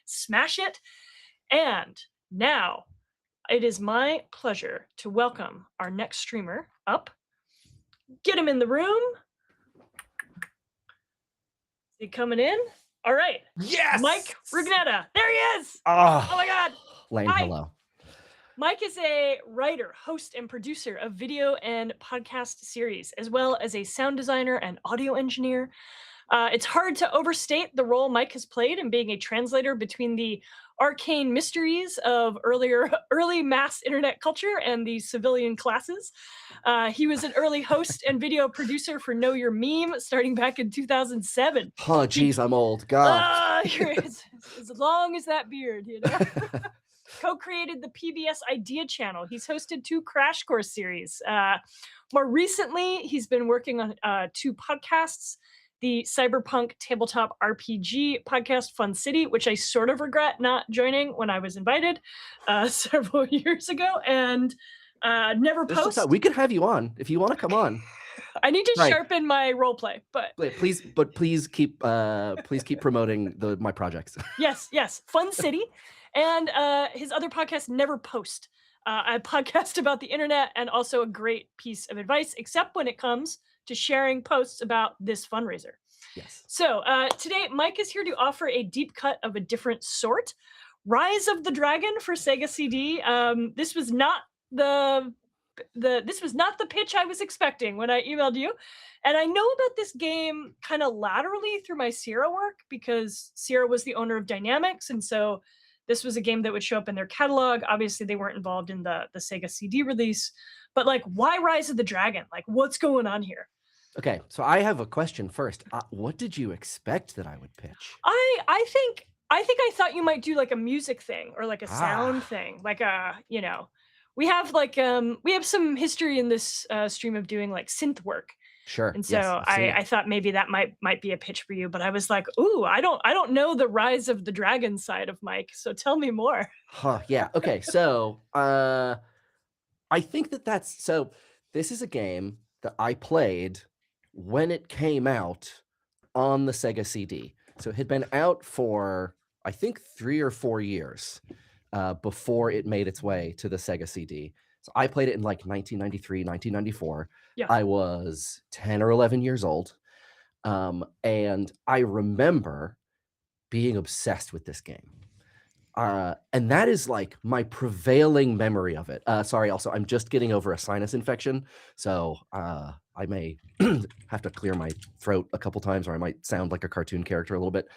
smash it. And now it is my pleasure to welcome our next streamer up. Get him in the room. Is he coming in? All right. Yes! Mike Rugnetta. There he is. Oh my God. Lane, Hi. hello. Mike is a writer, host, and producer of video and podcast series, as well as a sound designer and audio engineer. It's hard to overstate the role Mike has played in being a translator between the arcane mysteries of early mass internet culture and the civilian classes. He was an early host and video producer for Know Your Meme starting back in 2007. Oh, geez, I'm old. God. As long as that beard, you know. Co-created the PBS Idea channel. He's hosted 2 Crash Course series. More recently, he's been working on 2 podcasts, the cyberpunk tabletop RPG podcast Fun City, which I sort of regret not joining when I was invited several years ago, and never post. We could have you on if you want to come on. I need to sharpen my role play, but please keep promoting my projects. Yes, Fun City, and his other podcast, Never Post. A podcast about the internet and also a great piece of advice, except when it comes to sharing posts about this fundraiser. Yes. So today, Mike is here to offer a deep cut of a different sort. Rise of the Dragon for Sega CD. This was not the pitch I was expecting when I emailed you. And I know about this game kind of laterally through my Sierra work because Sierra was the owner of Dynamix, and so this was a game that would show up in their catalog. Obviously, they weren't involved in the Sega CD release, but like, why Rise of the Dragon? Like, what's going on here? Okay, so I have a question first. What did you expect that I would pitch? I think I thought you might do like a music thing or like a sound thing, like we have some history in this stream of doing like synth work. Sure. And so I thought maybe that might be a pitch for you, but I was like, ooh, I don't know the Rise of the Dragon side of Mike, so tell me more. Huh, yeah. Okay, so I think this is a game that I played when it came out on the Sega CD. So it had been out for, I think, 3 or 4 years before it made its way to the Sega CD. So I played it in like 1993, 1994. Yeah. I was 10 or 11 years old. And I remember being obsessed with this game. And that is like my prevailing memory of it. Sorry, also, I'm just getting over a sinus infection. So I may have to clear my throat a couple times, or I might sound like a cartoon character a little bit.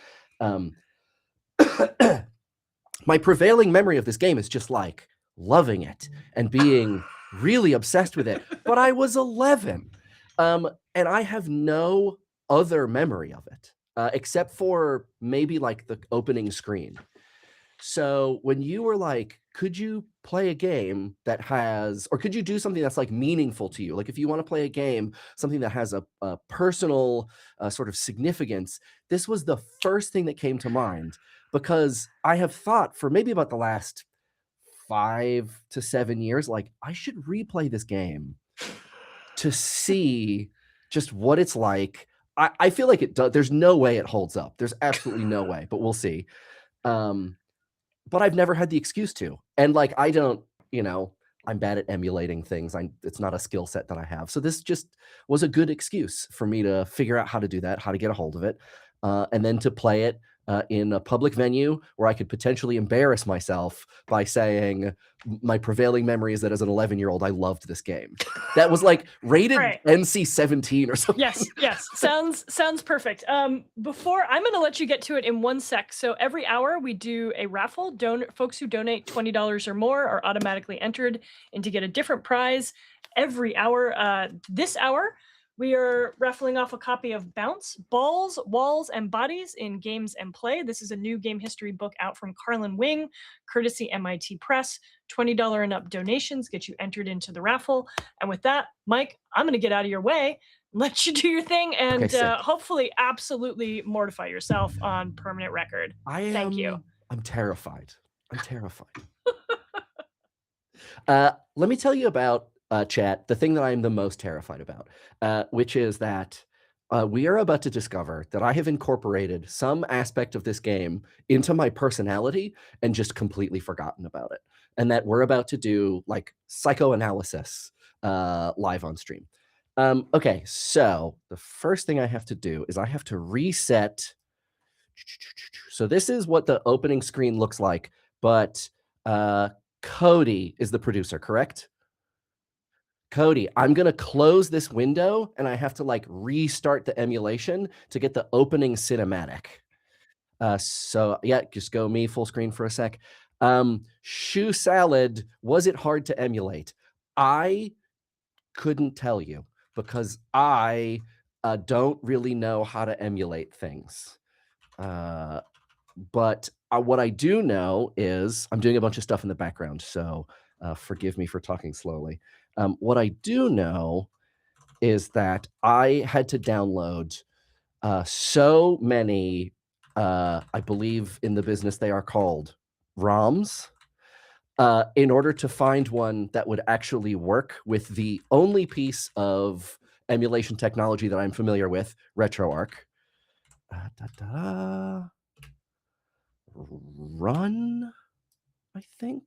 My prevailing memory of this game is just like loving it and being really obsessed with it. But I was 11. And I have no other memory of it, except for maybe like the opening screen. So when you were like, could you play a game that has, or could you do something that's like meaningful to you? Like if you want to play a game, something that has a personal sort of significance, this was the first thing that came to mind, because I have thought for maybe about the last 5 to 7 years, like I should replay this game to see just what it's like. I feel like it does. There's no way it holds up. There's absolutely no way, but we'll see. But I've never had the excuse to. And like, I don't, I'm bad at emulating things. It's not a skill set that I have. So this just was a good excuse for me to figure out how to do that, how to get a hold of it, and then to play it in a public venue where I could potentially embarrass myself by saying my prevailing memory is that as an 11-year-old, I loved this game. That was like rated NC-17 or something. Yes. Sounds perfect. Before, I'm going to let you get to it in 1 sec. So every hour we do a raffle. Folks who donate $20 or more are automatically entered and to get a different prize every hour. This hour, we are raffling off a copy of Bounce, Balls, Walls, and Bodies in Games and Play. This is a new game history book out from Carlin Wing, courtesy MIT Press. $20 and up donations get you entered into the raffle. And with that, Mike, I'm going to get out of your way, let you do your thing, and hopefully absolutely mortify yourself on permanent record. Thank you. I'm terrified. Let me tell you about chat, the thing that I am the most terrified about, which is that we are about to discover that I have incorporated some aspect of this game into my personality and just completely forgotten about it. And that we're about to do like psychoanalysis live on stream. Okay, so the first thing I have to do is I have to reset. So this is what the opening screen looks like, but Cody is the producer, correct? Cody, I'm gonna close this window and I have to like restart the emulation to get the opening cinematic. So yeah, just go me full screen for a sec. Shoe Salad, was it hard to emulate? I couldn't tell you because I don't really know how to emulate things. But what I do know is I'm doing a bunch of stuff in the background, so forgive me for talking slowly. What I do know is that I had to download so many, I believe in the business they are called ROMs, in order to find one that would actually work with the only piece of emulation technology that I'm familiar with, RetroArch. Run, I think.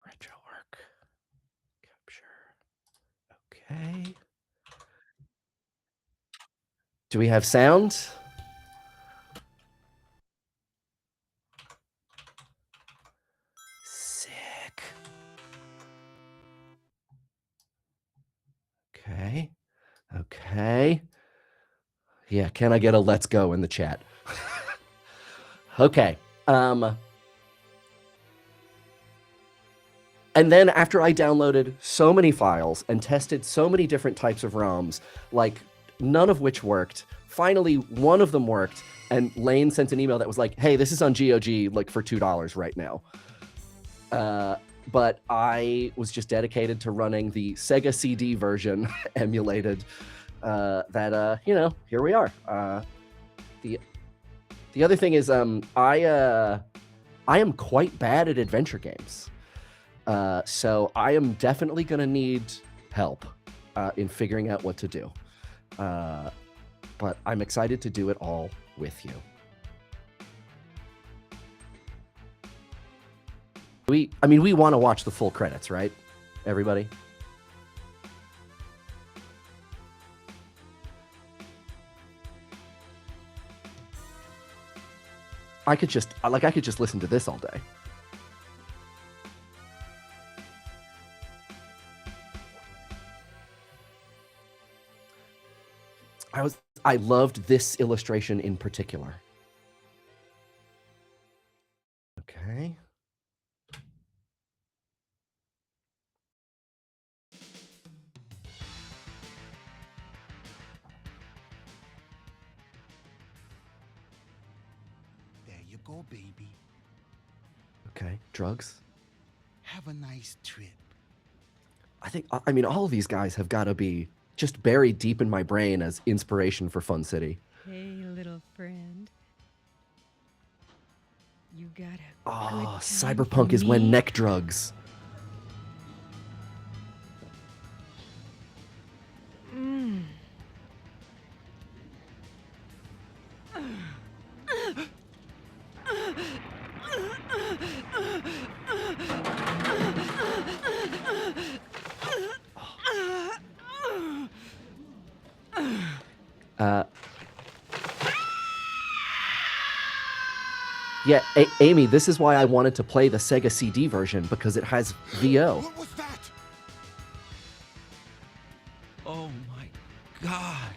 RetroArch capture. Okay. Do we have sound? Sick. Okay. Okay. Yeah, can I get a let's go in the chat? Okay. And then after I downloaded so many files and tested so many different types of ROMs, like none of which worked, finally one of them worked, and Lane sent an email that was like, hey, this is on GOG like for $2 right now. But I was just dedicated to running the Sega CD version emulated that, you know, here we are. The other thing is I am quite bad at adventure games. So I am definitely going to need help in figuring out what to do. But I'm excited to do it all with you. We want to watch the full credits, right? Everybody? I could just listen to this all day. I loved this illustration in particular. Okay. There you go, baby. Okay, drugs. Have a nice trip. I mean, all of these guys have got to be just buried deep in my brain as inspiration for Fun City. Hey, little friend. You got a Oh, good time cyberpunk for is when me? neck drugs. Yeah, Amy, this is why I wanted to play the Sega CD version, because it has VO. What was that? Oh my God.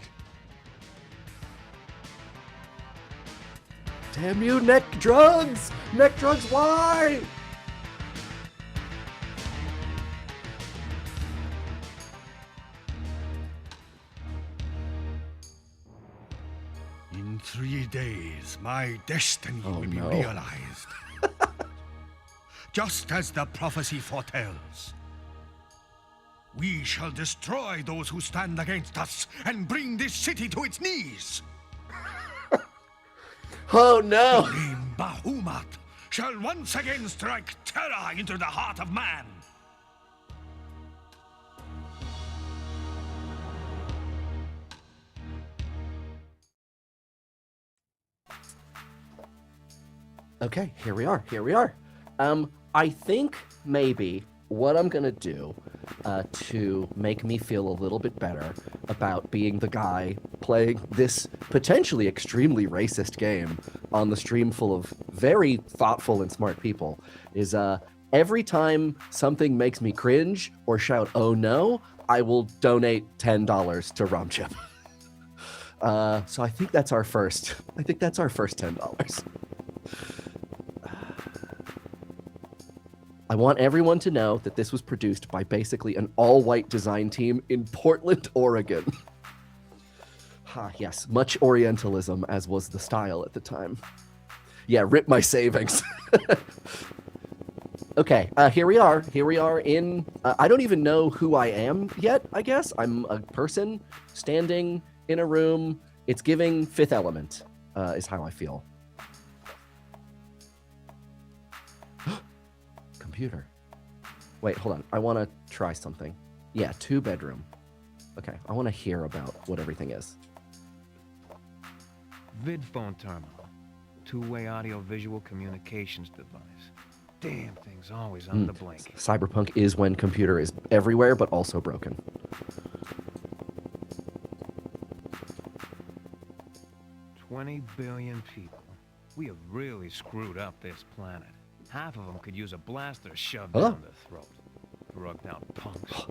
Damn you, neck drugs! Neck drugs, why? In 3 days, my destiny Oh, will be no. realized. Just as the prophecy foretells. We shall destroy those who stand against us and bring this city to its knees. Oh no! The name Bahumat shall once again strike terror into the heart of man. Okay, here we are. Here we are. I think maybe what I'm gonna do to make me feel a little bit better about being the guy playing this potentially extremely racist game on the stream full of very thoughtful and smart people is every time something makes me cringe or shout "oh no," I will donate $10 to ROMchip. So I think that's our first. I think that's our first $10. I want everyone to know that this was produced by basically an all-white design team in Portland, Oregon. Yes, much Orientalism, as was the style at the time. Yeah, rip my savings. Okay, here we are. Here we are in... I don't even know who I am yet, I guess. I'm a person standing in a room. It's giving Fifth Element, is how I feel. Computer. Wait, hold on. I want to try something. Yeah, 2-bedroom. Okay, I want to hear about what everything is. Vidphone terminal. Two-way audio-visual communications device. Damn thing's always on the blink. Cyberpunk is when computer is everywhere, but also broken. $20 billion people. We have really screwed up this planet. Half of them could use a blaster shoved down their throat. Rugged out punks.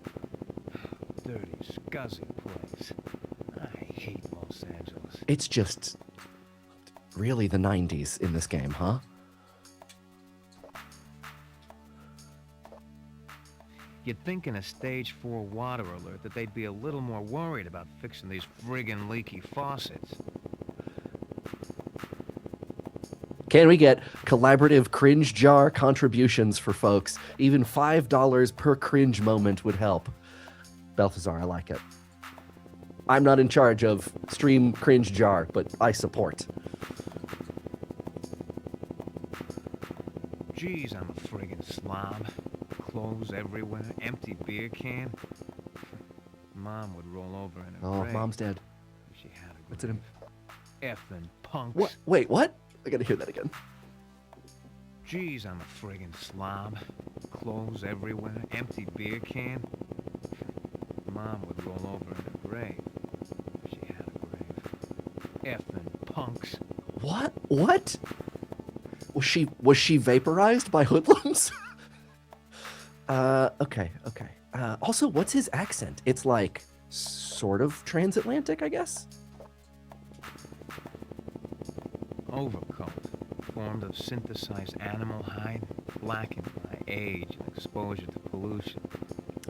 Dirty, scuzzy place. I hate Los Angeles. It's just really the 90s in this game, huh? You'd think in a stage 4 water alert that they'd be a little more worried about fixing these friggin' leaky faucets. Can we get collaborative cringe jar contributions for folks? Even $5 per cringe moment would help. Balthazar, I like it. I'm not in charge of stream cringe jar, but I support. Geez, I'm a friggin' slob. Clothes everywhere, empty beer can. Mom would roll over in her grave. Mom's dead. If she had a What's in him? effing punks. What? Wait, what? I gotta hear that again. Geez, I'm a friggin' slob. Clothes everywhere, empty beer can. Mom would roll over in her grave. If she had a grave. Effing punks. What? What? Was she vaporized by hoodlums? Okay. Also, what's his accent? It's like sort of transatlantic, I guess. Overcoat, formed of synthesized animal hide, blackened by age and exposure to pollution.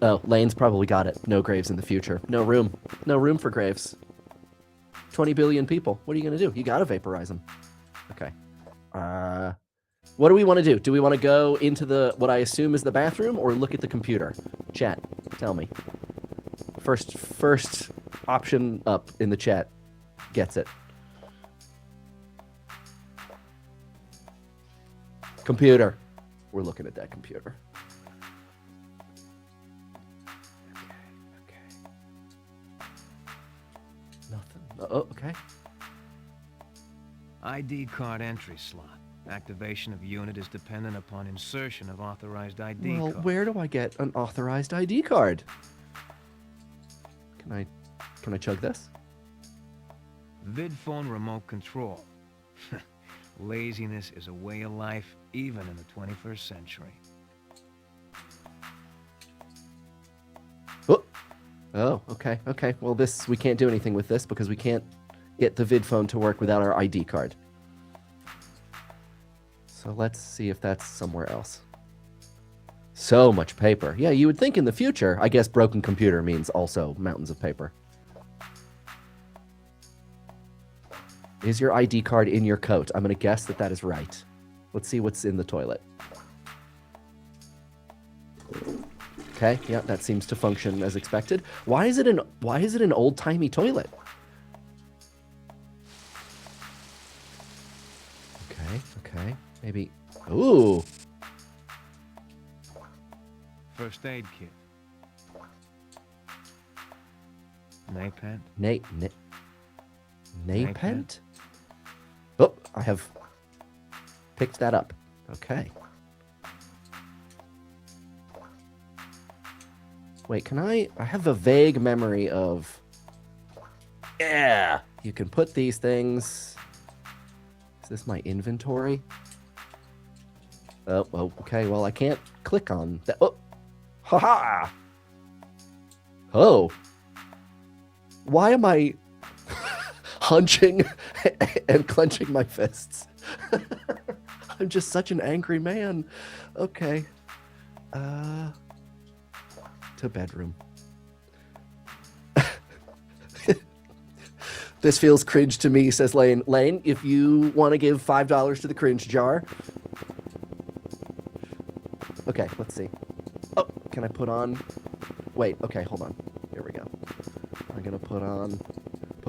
Oh, Lane's probably got it. No graves in the future. No room. No room for graves. 20 billion people. What are you gonna do? You gotta vaporize them. Okay. What do we want to do? Do we want to go into the what I assume is the bathroom or look at the computer? Chat, tell me. First option up in the chat gets it. Computer. We're looking at that computer. Okay. Nothing. Oh, okay. ID card entry slot. Activation of unit is dependent upon insertion of authorized ID Well, card. where do I get an authorized ID card? Can I chug this? Vidphone remote control. Laziness is a way of life, even in the 21st century. Oh, okay. Well, we can't do anything with this because we can't get the Vidphone to work without our ID card. So let's see if that's somewhere else. So much paper. Yeah, you would think in the future, I guess broken computer means also mountains of paper. Is your ID card in your coat? I'm going to guess that is right. Let's see what's in the toilet. Okay, yeah, that seems to function as expected. Why is it an old-timey toilet? Okay. Maybe. Ooh. First aid kit. Napent. Napent? Oh, I have Picked that up. Okay. Wait, can I have a vague memory of... Yeah! You can put these things... Is this my inventory? Oh, okay, well, I can't click on that. Oh! Ha-ha! Oh! Why am I hunching and clenching my fists? I'm just such an angry man. Okay. To bedroom. This feels cringe to me, says Lane. Lane, if you want to give $5 to the cringe jar. Okay, let's see. Oh, can I put on... Wait, okay, hold on. Here we go. I'm gonna put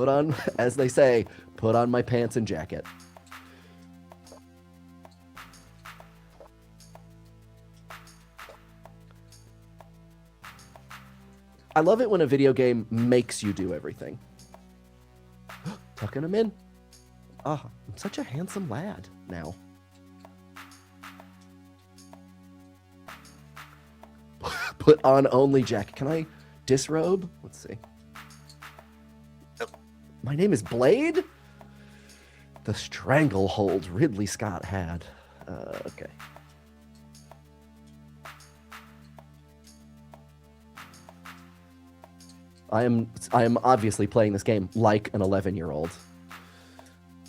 on, as they say, put on my pants and jacket. I love it when a video game makes you do everything. Tucking them in. Ah, I'm such a handsome lad now. Put on only jacket. Can I disrobe? Let's see. Oh, my name is Blade? The stranglehold Ridley Scott had. Okay. I am obviously playing this game like an 11-year-old.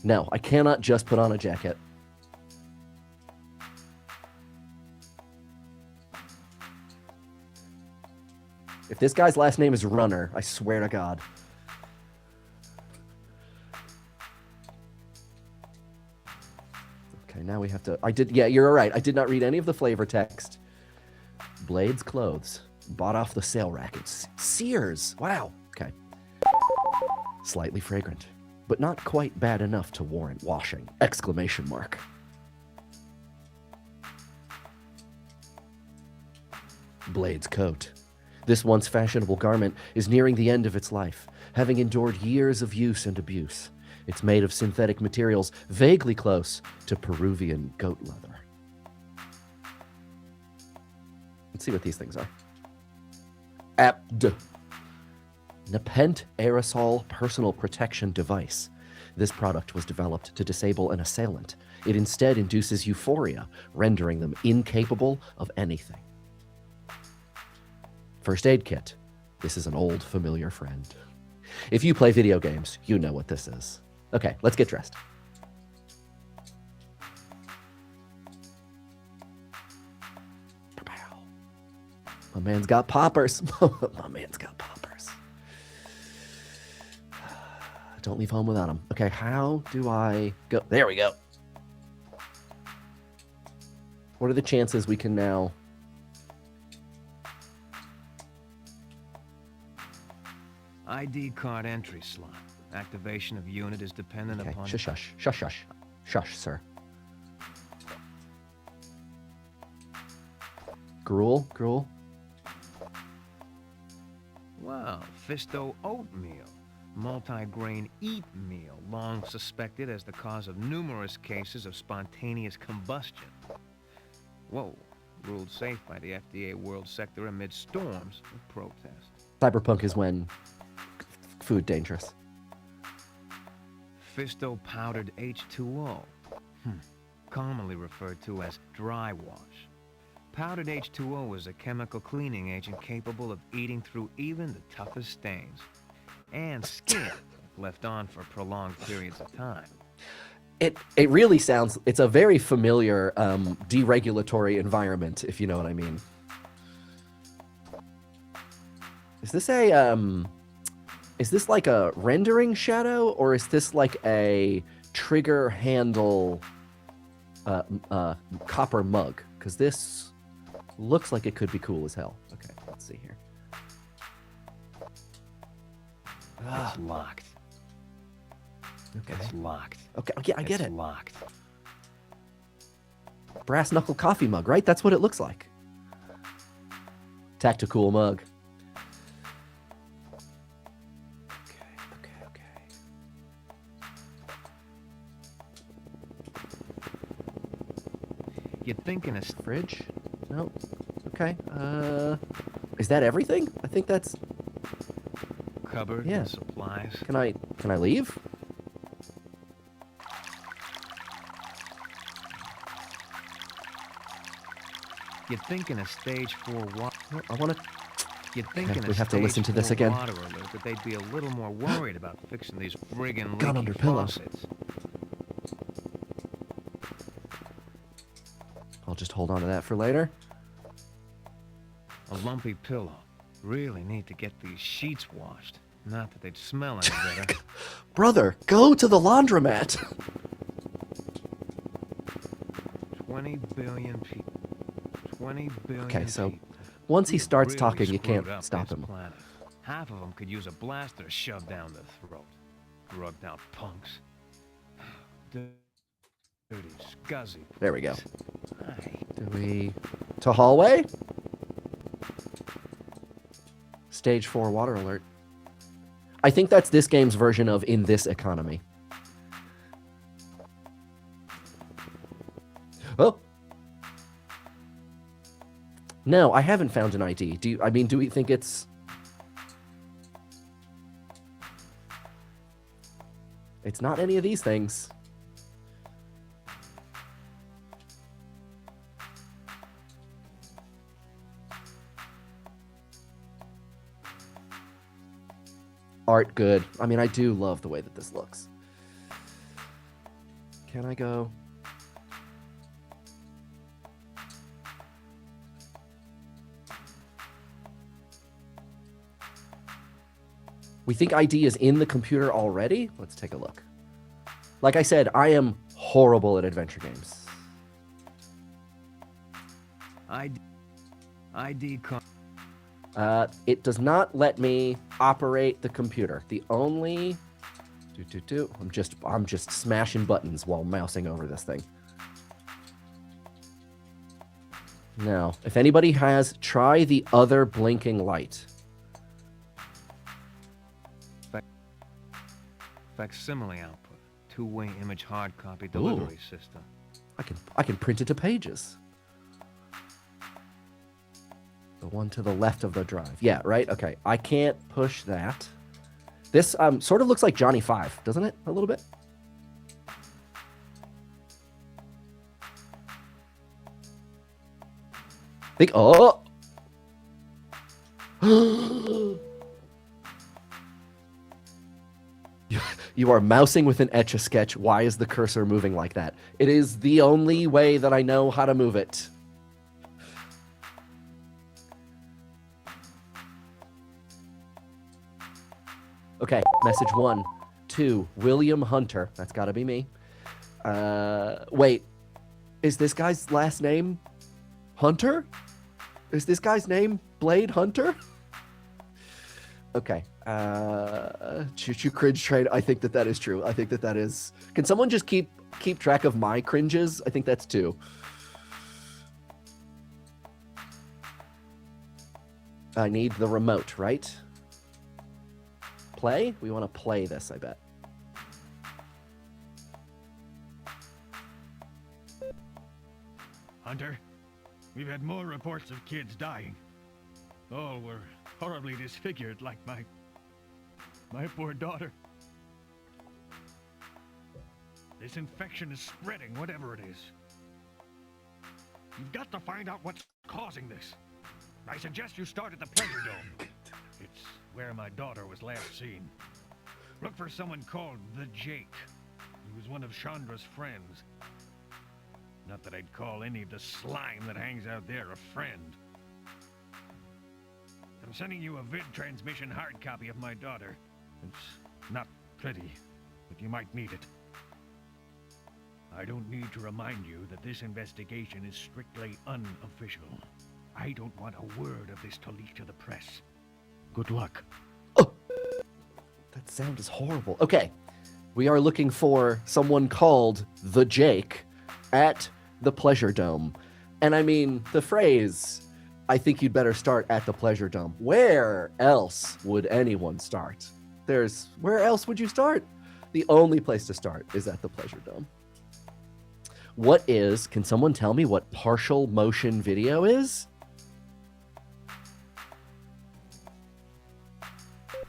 No, I cannot just put on a jacket. If this guy's last name is Runner, I swear to God. Okay, now we have to... Yeah, you're right. I did not read any of the flavor text. Blade's clothes. Bought off the sale rack at Sears. Wow. Okay. Slightly fragrant, but not quite bad enough to warrant washing. Exclamation mark. Blade's coat. This once fashionable garment is nearing the end of its life, having endured years of use and abuse. It's made of synthetic materials vaguely close to Peruvian goat leather. Let's see what these things are. APD. Nepent Aerosol Personal Protection Device. This product was developed to disable an assailant. It instead induces euphoria, rendering them incapable of anything. First aid kit. This is an old familiar friend. If you play video games, you know what this is. Okay, let's get dressed. My man's got poppers. My man's got poppers. Don't leave home without them. Okay, how do I go? There we go. What are the chances we can now... ID card entry slot. Activation of unit is dependent Okay, upon... shush. Shush, sir. Gruel. Wow, Fisto oatmeal. Multi-grain eat meal, long suspected as the cause of numerous cases of spontaneous combustion. Whoa, ruled safe by the FDA World Sector amid storms of protest. Cyberpunk is when food dangerous. Fisto powdered H2O. Commonly referred to as dry wash. Powdered H2O is a chemical cleaning agent capable of eating through even the toughest stains. And skin, if left on for prolonged periods of time. It really sounds... It's a very familiar deregulatory environment, if you know what I mean. Is this a... Is this like a rendering shadow, or is this like a trigger handle copper mug? Because this looks like it could be cool as hell. Okay, let's see here. It's locked. Okay. It's locked. Okay, I get It's it. locked. Brass knuckle coffee mug, right? That's what it looks like. Tactical mug. Okay. You'd think in a Fridge? No. Okay. Is that everything? I think that's... cupboard Yeah. and supplies. Can I leave? You'd think in a stage 4 water. No, I want to... You'd think Okay, in a we have to listen to stage this 4 again. water alert that they'd be a little more worried about fixing these friggin' Gun leaky under pillow. faucets. I'll just hold on to that for later. A lumpy pillow. Really need to get these sheets washed. Not that they'd smell any better. Brother, go to the laundromat. 20 billion people. 20 billion Okay, so people. once he We've starts really talking, you screwed can't up stop this him. planet. Half of them could use a blaster shoved down the throat. Drugged out punks. Dirty, scuzzy. There we go. Aye. Do we... to hallway? Stage 4 water alert. I think that's this game's version of in this economy. Oh! No, I haven't found an ID. Do we think it's... It's not any of these things. Art good. I mean, I do love the way that this looks. Can I go? We think ID is in the computer already? Let's take a look. Like I said, I am horrible at adventure games. ID card. It does not let me operate the computer. The only... I'm just smashing buttons while mousing over this thing. Now, if anybody has, try the other blinking light. Facsimile output. Two-way image hard copy delivery system. I can print it to pages. The one to the left of the drive. Yeah, right? Okay. I can't push that. This sort of looks like Johnny 5, doesn't it? A little bit? Think... Oh! You are mousing with an Etch-a-Sketch. Why is the cursor moving like that? It is the only way that I know how to move it. Okay, message 1 to William Hunter. That's got to be me. Wait, is this guy's last name Hunter? Is this guy's name Blade Hunter? Okay. Choo-choo cringe train. I think that is true. I think that is... Can someone just keep track of my cringes? I think that's 2. I need the remote, right? Play? We want to play this, I bet. Hunter, we've had more reports of kids dying. All were horribly disfigured, like my poor daughter. This infection is spreading, whatever it is. You've got to find out what's causing this. I suggest you start at the Pleasure Dome. It's where my daughter was last seen. Look for someone called the Jake. He was one of Chandra's friends. Not that I'd call any of the slime that hangs out there a friend. I'm sending you a vid transmission hard copy of my daughter. It's not pretty, but you might need it. I don't need to remind you that this investigation is strictly unofficial. I don't want a word of this to leak to the press. Good luck. Oh, that sound is horrible. Okay, we are looking for someone called the Jake at the Pleasure Dome. And I mean, the phrase, I think you'd better start at the Pleasure Dome. Where else would anyone start? Where else would you start? The only place to start is at the Pleasure Dome. Can someone tell me what partial motion video is?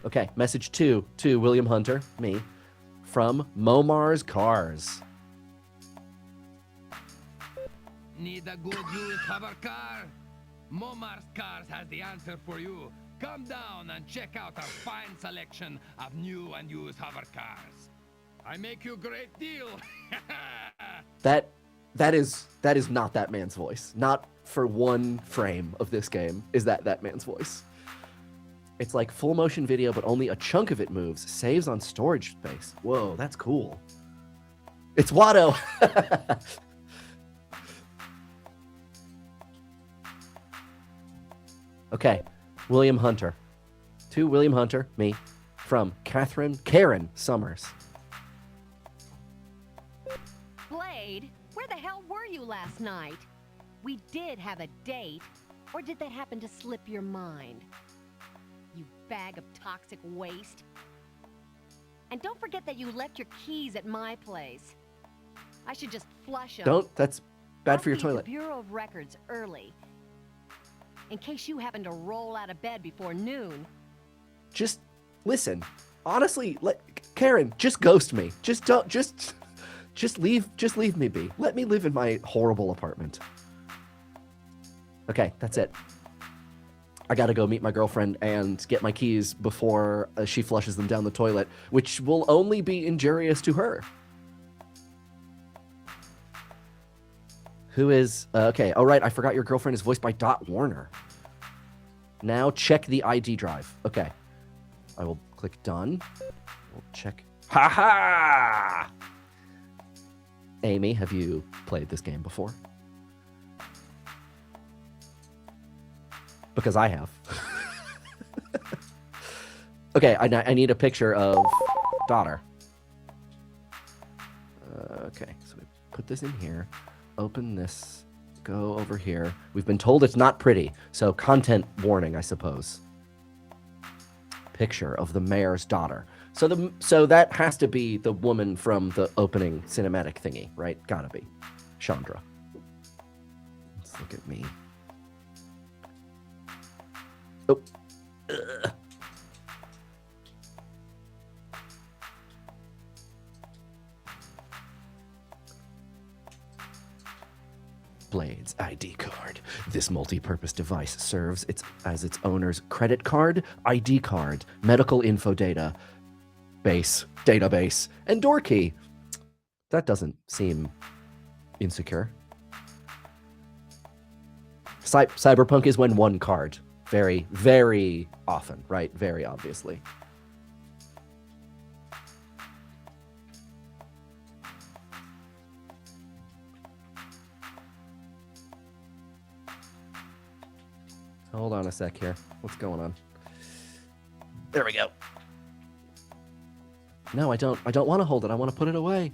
Okay, message 2 to William Hunter, me, from Momar's Cars. Need a good used hover car? Momar's Cars has the answer for you. Come down and check out our fine selection of new and used hover cars. I make you a great deal. That is not that man's voice. Not for one frame of this game is that man's voice. It's like full motion video, but only a chunk of it moves. Saves on storage space. Whoa, that's cool. It's Watto. Okay, William Hunter. To William Hunter, me, from Karen Summers. Blade, where the hell were you last night? We did have a date, or did that happen to slip your mind? You bag of toxic waste. And don't forget that you left your keys at my place. I should just flush them. That's bad for your I'll leave toilet. the Bureau of Records early, in case you happen to roll out of bed before noon. Just listen. Honestly, Karen, just ghost me. Just leave me be. Let me live in my horrible apartment. Okay, that's it. I gotta go meet my girlfriend and get my keys before she flushes them down the toilet, which will only be injurious to her. Who is... okay, all right, I forgot your girlfriend is voiced by Dot Warner. Now check the ID drive. Okay. I will click done. We'll check... Ha-ha! Amy, have you played this game before? Because I have. Okay, I need a picture of daughter. Okay, so we put this in here. Open this. Go over here. We've been told it's not pretty, so content warning, I suppose. Picture of the mayor's daughter. So that has to be the woman from the opening cinematic thingy, right? Gotta be. Chandra. Let's look at me. Oh. Ugh. Blade's ID card. This multi-purpose device serves as its owner's credit card, ID card, medical info data, database, and door key. That doesn't seem insecure. Cyberpunk is when one card. Very, very often, right? Very obviously. Hold on a sec here. What's going on? There we go. No, I don't want to hold it. I want to put it away.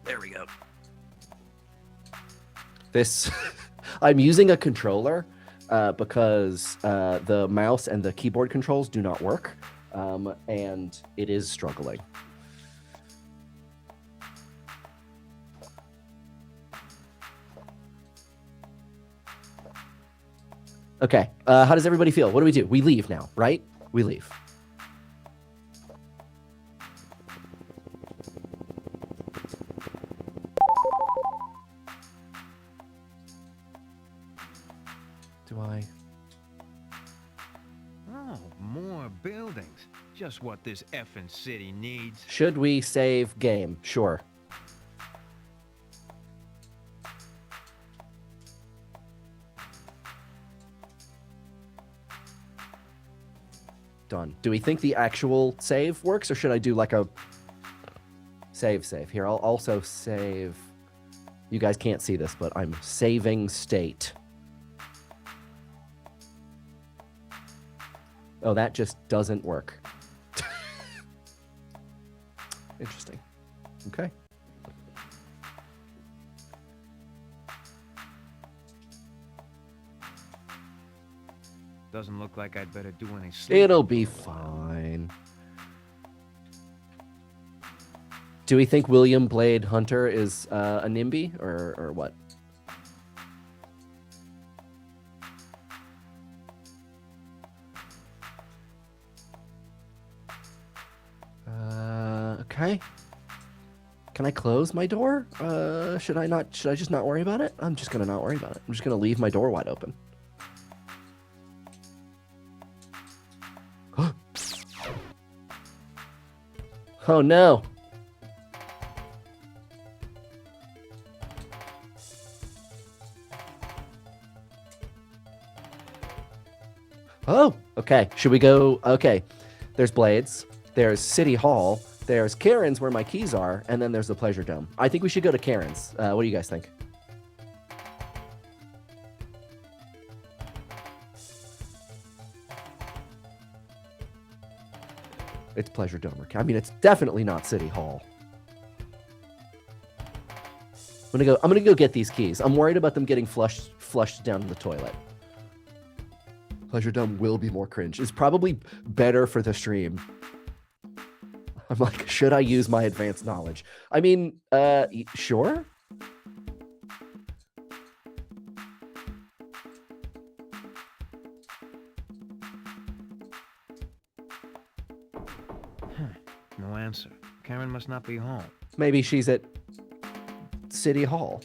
There we go. This, I'm using a controller because the mouse and the keyboard controls do not work. And it is struggling. Okay, how does everybody feel? What do we do? We leave now, right? We leave. Do I... Oh, more buildings. Just what this effing city needs. Should we save game? Sure. Done. Do we think the actual save works, or should I do like a save? Here, I'll also save. You guys can't see this, but I'm saving state. Oh, that just doesn't work. Interesting. Okay. Doesn't look like I'd better do any sleeping. It'll be fine. Do we think William Blade Hunter is a NIMBY or what? Okay. Can I close my door? Should I just not worry about it? I'm just gonna not worry about it. I'm just gonna leave my door wide open. Oh no. Oh, okay. Should we go? Okay. There's Blades. There's City Hall. There's Karen's where my keys are. And then there's the Pleasure Dome. I think we should go to Karen's. What do you guys think? It's Pleasure Dome. I mean, it's definitely not City Hall. I'm gonna go get these keys. I'm worried about them getting flushed down the toilet. Pleasure Dome will be more cringe. It's probably better for the stream. I'm like, should I use my advanced knowledge? I mean, sure. No answer. Karen must not be home. Maybe she's at City Hall.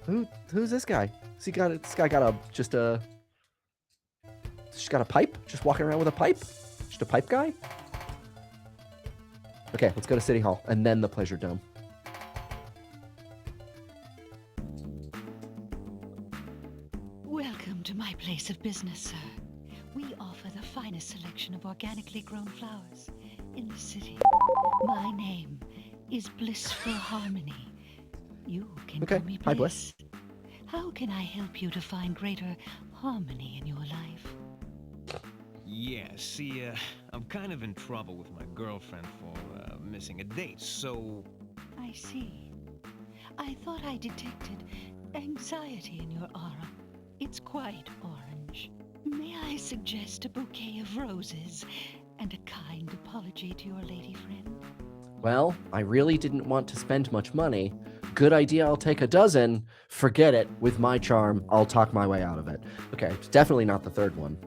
Who's this guy? This guy got just got a pipe? Just walking around with a pipe? Just a pipe guy? Okay, let's go to City Hall and then the Pleasure Dome. Welcome to my place of business, sir. We offer the finest selection of organically grown flowers in the city. My name is Blissful Harmony. You can call me Bliss. Hi, Bliss. How can I help you to find greater harmony in your life? Yeah, see, I'm kind of in trouble with my girlfriend for missing a date, so... I see. I thought I detected anxiety in your aura. It's quite orange. May I suggest a bouquet of roses and a kind apology to your lady friend? Well, I really didn't want to spend much money. Good idea, I'll take a dozen. Forget it. With my charm, I'll talk my way out of it. Okay, it's definitely not the third one.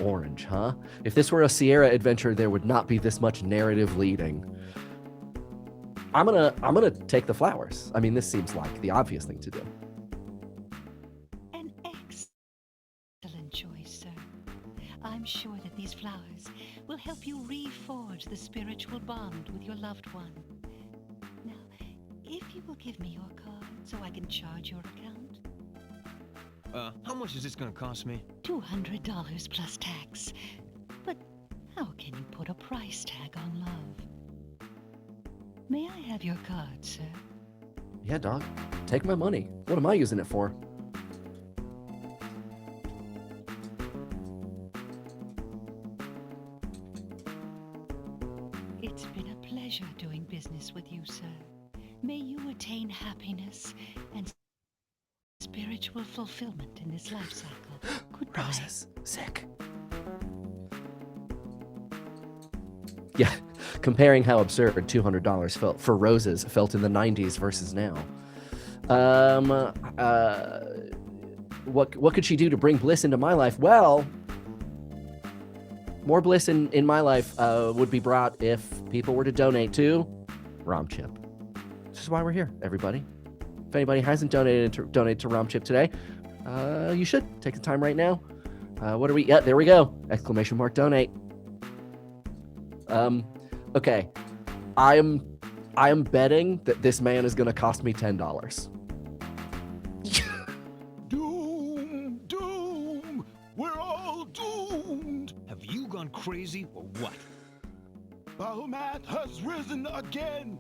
Orange, huh? If this were a Sierra adventure, there would not be this much narrative leading. I'm gonna take the flowers. I mean, this seems like the obvious thing to do. An excellent choice, sir. I'm sure that these flowers will help you reforge the spiritual bond with your loved one. Now, if you will give me your card so I can charge your account. How much is this gonna cost me? $200 plus tax. But how can you put a price tag on love? May I have your card, sir? Yeah, dog. Take my money. What am I using it for? It's been a pleasure doing business with you, sir. May you attain happiness and spiritual fulfillment in this life cycle. Goodbye. Roses. Sick. Yeah, comparing how absurd $200 felt for roses felt in the 90s versus now. What could she do to bring bliss into my life? Well, more bliss in my life would be brought if people were to donate to ROMchip. This is why we're here, everybody. If anybody hasn't donate to ROMchip today, you should take the time right now. What are we? Yeah, there we go! ! Donate. Okay. I am betting that this man is going to cost me $10. Doom! We're all doomed! Have you gone crazy or what? Bahamut has risen again!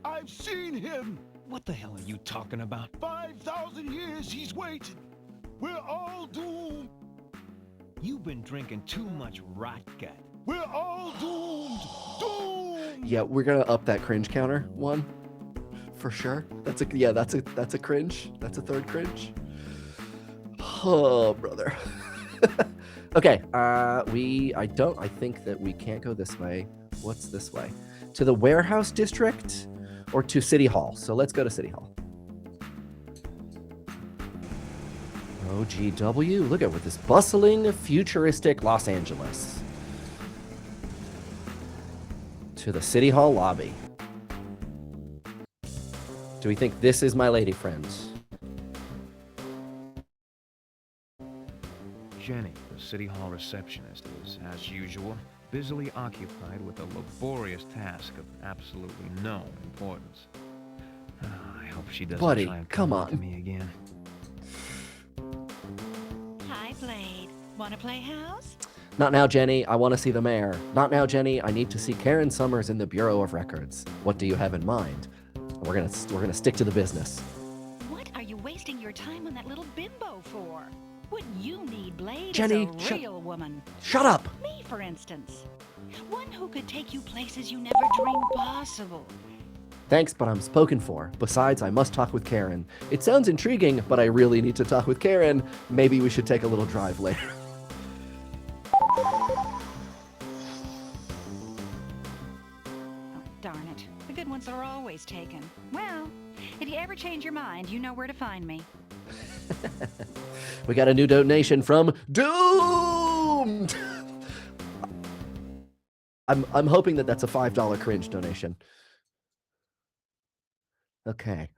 I've seen him! What the hell are you talking about? 5,000 years he's waited! We're all doomed! You've been drinking too much rot gut. We're all doomed! Doomed! Yeah, we're going to up that cringe counter one for sure. That's a cringe. That's a third cringe. Oh, brother. Okay, I think that we can't go this way. What's this way? To the warehouse district or to City Hall? So let's go to City Hall. OGW, look at with this bustling, futuristic Los Angeles. To the City Hall lobby. Do we think this is my lady friends? Jenny, the City Hall receptionist, is, as usual, busily occupied with a laborious task of absolutely no importance. I hope she doesn't Buddy, try and come talk to on. me again. Hi, Blade. Want to play house? Not now, Jenny. I want to see the mayor. Not now, Jenny. I need to see Karen Summers in the Bureau of Records. What do you have in mind? We're gonna stick to the business. What are you wasting your time on that little bimbo for? What you need, Blade, Jenny, is a real woman. Shut up! Me, for instance. One who could take you places you never dreamed possible. Thanks, but I'm spoken for. Besides, I must talk with Karen. It sounds intriguing, but I really need to talk with Karen. Maybe we should take a little drive later. Oh, darn it. The good ones are always taken. Well, if you ever change your mind, you know where to find me. We got a new donation from Doomed! I'm hoping that that's a $5 cringe donation. Okay.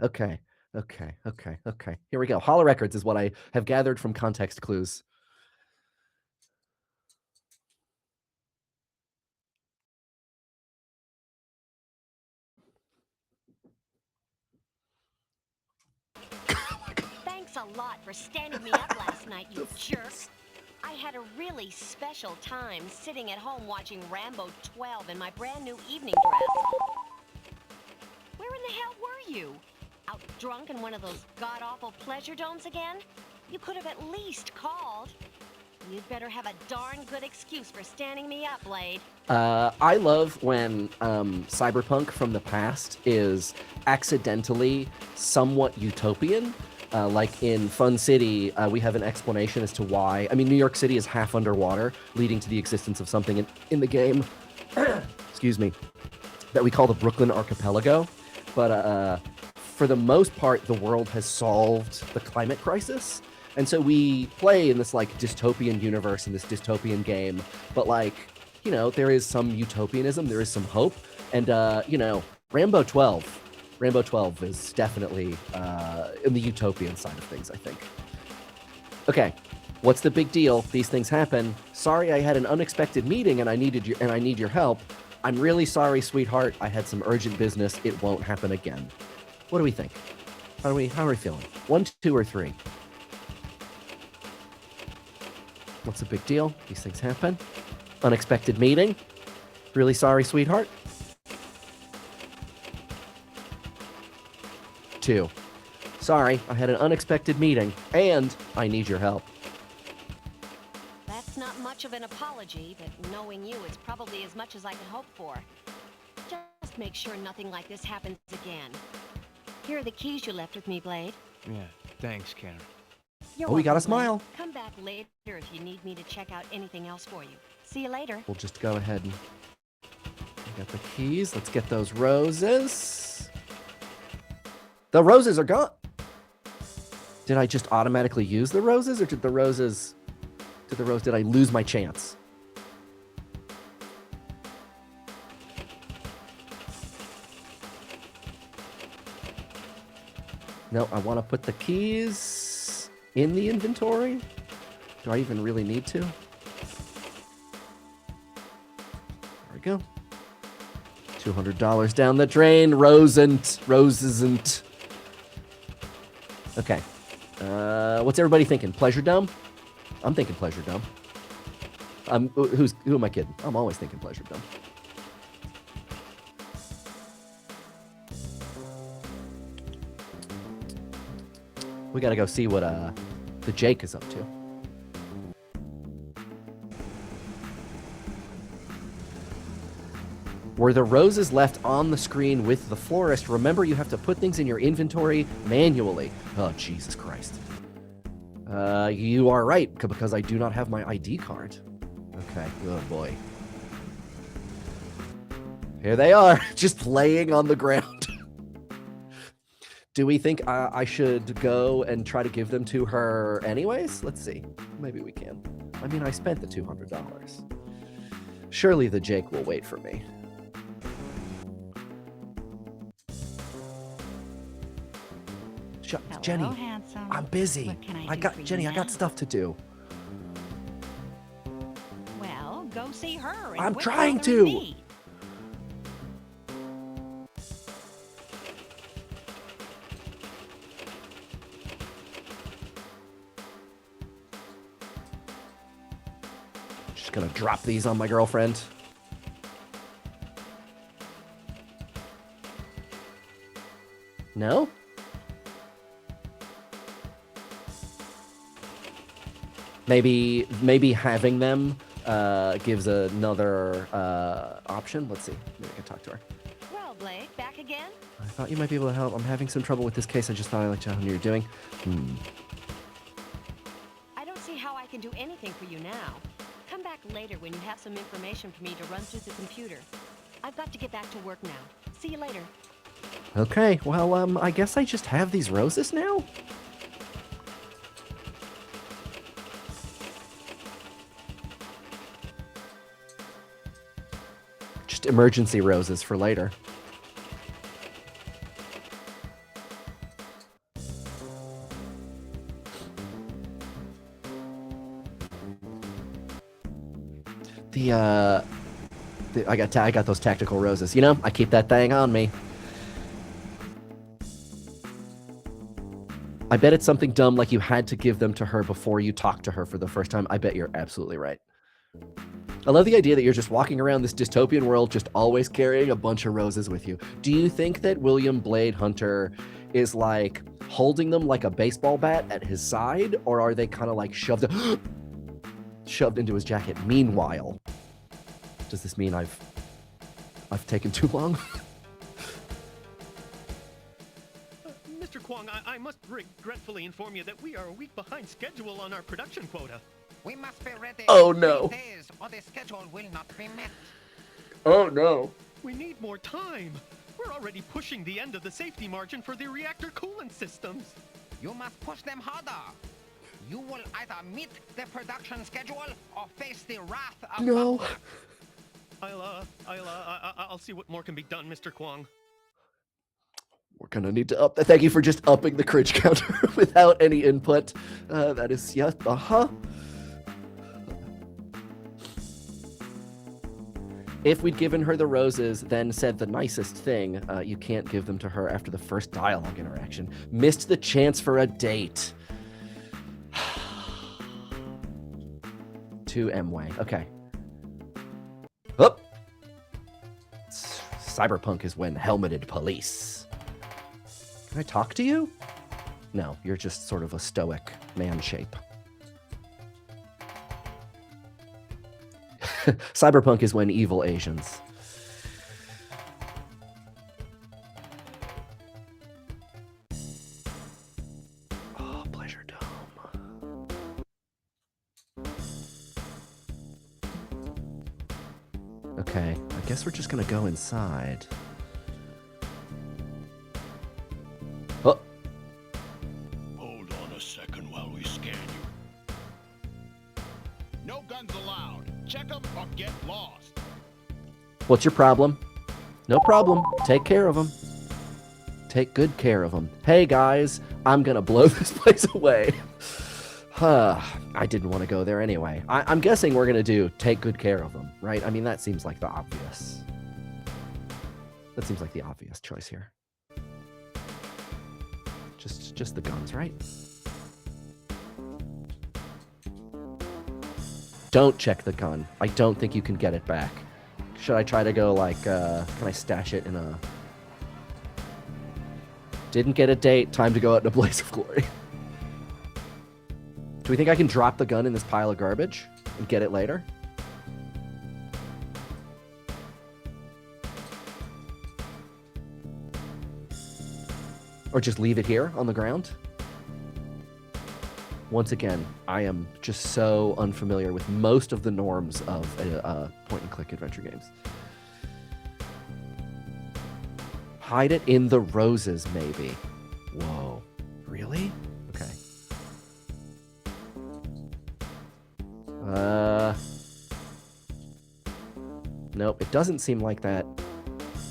Here we go. Holla Records is what I have gathered from context clues. Thanks a lot for standing me up last night, you jerk. I had a really special time sitting at home watching Rambo 12 in my brand new evening dress. Where in the hell were you? Out drunk in one of those god-awful pleasure domes again? You could have at least called. You'd better have a darn good excuse for standing me up, Blade. I love when cyberpunk from the past is accidentally somewhat utopian. Like in Fun City, we have an explanation as to why. I mean, New York City is half underwater, leading to the existence of something in the game, excuse me, that we call the Brooklyn Archipelago. But for the most part, the world has solved the climate crisis. And so we play in this like dystopian universe in this dystopian game. But like, you know, there is some utopianism, there is some hope. And, you know, Rambo 12 is definitely in the utopian side of things, I think. Okay, what's the big deal? These things happen. Sorry, I had an unexpected meeting and I need your help. I'm really sorry, sweetheart. I had some urgent business. It won't happen again. What do we think? How are we feeling? 1, 2, or 3? What's the big deal? These things happen. Unexpected meeting. Really sorry, sweetheart. 2. Sorry, I had an unexpected meeting, and I need your help. That's not much of an apology, but knowing you, it's probably as much as I can hope for. Just make sure nothing like this happens again. Here are the keys you left with me, Blade. Yeah, thanks, Karen. You're Oh, we got a welcome, Blade. smile. Come back later if you need me to check out anything else for you. See you later. We'll just go ahead and... We got the keys. Let's get those roses. The roses are gone. Did I just automatically use the roses, or did I lose my chance? No, I want to put the keys in the inventory. Do I even really need to? There we go. $200 down the drain. Roses. Okay. What's everybody thinking? Pleasure Dome? I'm thinking Pleasure Dome. Who am I kidding? I'm always thinking Pleasure Dome. We gotta go see what the Jake is up to. Were the roses left on the screen with the florist? Remember, you have to put things in your inventory manually. Oh, Jesus Christ. You are right, because I do not have my ID card. Okay, oh boy. Here they are, just laying on the ground. Do we think I should go and try to give them to her anyways? Let's see. Maybe we can. I mean, I spent the $200. Surely the Jake will wait for me. Hello, Jenny, handsome. I'm busy. What can I do for you Jenny, I got now? stuff to do. Well, go see her. And I'm quit trying bothering to. me. Just gonna drop these on my girlfriend. No? Maybe having them gives another option. Let's see. Maybe I can talk to her. Well, Blake, back again? I thought you might be able to help. I'm having some trouble with this case. I just thought I'd like to know how you're doing. I don't see how I can do anything for you now. Come back later when you have some information for me to run through the computer. I've got to get back to work now. See you later. Okay, well, I guess I just have these roses now? Just emergency roses for later. I got those tactical roses. You know, I keep that thing on me. I bet it's something dumb like you had to give them to her before you talked to her for the first time. I bet you're absolutely right. I love the idea that you're just walking around this dystopian world just always carrying a bunch of roses with you. Do you think that William Blade Hunter is like holding them like a baseball bat at his side, or are they kind of like shoved into his jacket? Meanwhile, does this mean I've taken too long? Mr. Kwong, I must regretfully inform you that we are a week behind schedule on our production quota. We must be ready. Oh, no. 3 days, or the schedule will not be met. Oh no. We need more time. We're already pushing the end of the safety margin for the reactor coolant systems. You must push them harder. You will either meet the production schedule or face the wrath of No. the... I'll see what more can be done, Mr. Kwong. We're gonna need to up. Thank you for just upping the cringe counter without any input. That is, yeah, If we'd given her the roses, then said the nicest thing, you can't give them to her after the first dialogue interaction. Missed the chance for a date. To M-Way. Okay. Oh! Cyberpunk is when helmeted police. Can I talk to you? No, you're just sort of a stoic man shape. Cyberpunk is when evil Asians. Oh, Pleasure Dome. Okay, I guess we're just gonna go inside. Oh. Hold on a second while we scan you. No guns allowed. Check them or get lost. What's your problem? No problem. Take care of them. Take good care of them. Hey guys, I'm gonna blow this place away. I didn't want to go there anyway. I'm guessing we're gonna do take good care of them, right? I mean, that seems like the obvious. That seems like the obvious choice here. Just the guns, right? Don't check the gun. I don't think you can get it back. Should I try to go like, can I stash it in a... Didn't get a date, time to go out in a blaze of glory. Do we think I can drop the gun in this pile of garbage and get it later? Or just leave it here on the ground? Once again, I am just so unfamiliar with most of the norms of point-and-click adventure games. Hide it in the roses, maybe. Whoa. Really? Okay. Nope, it doesn't seem like that.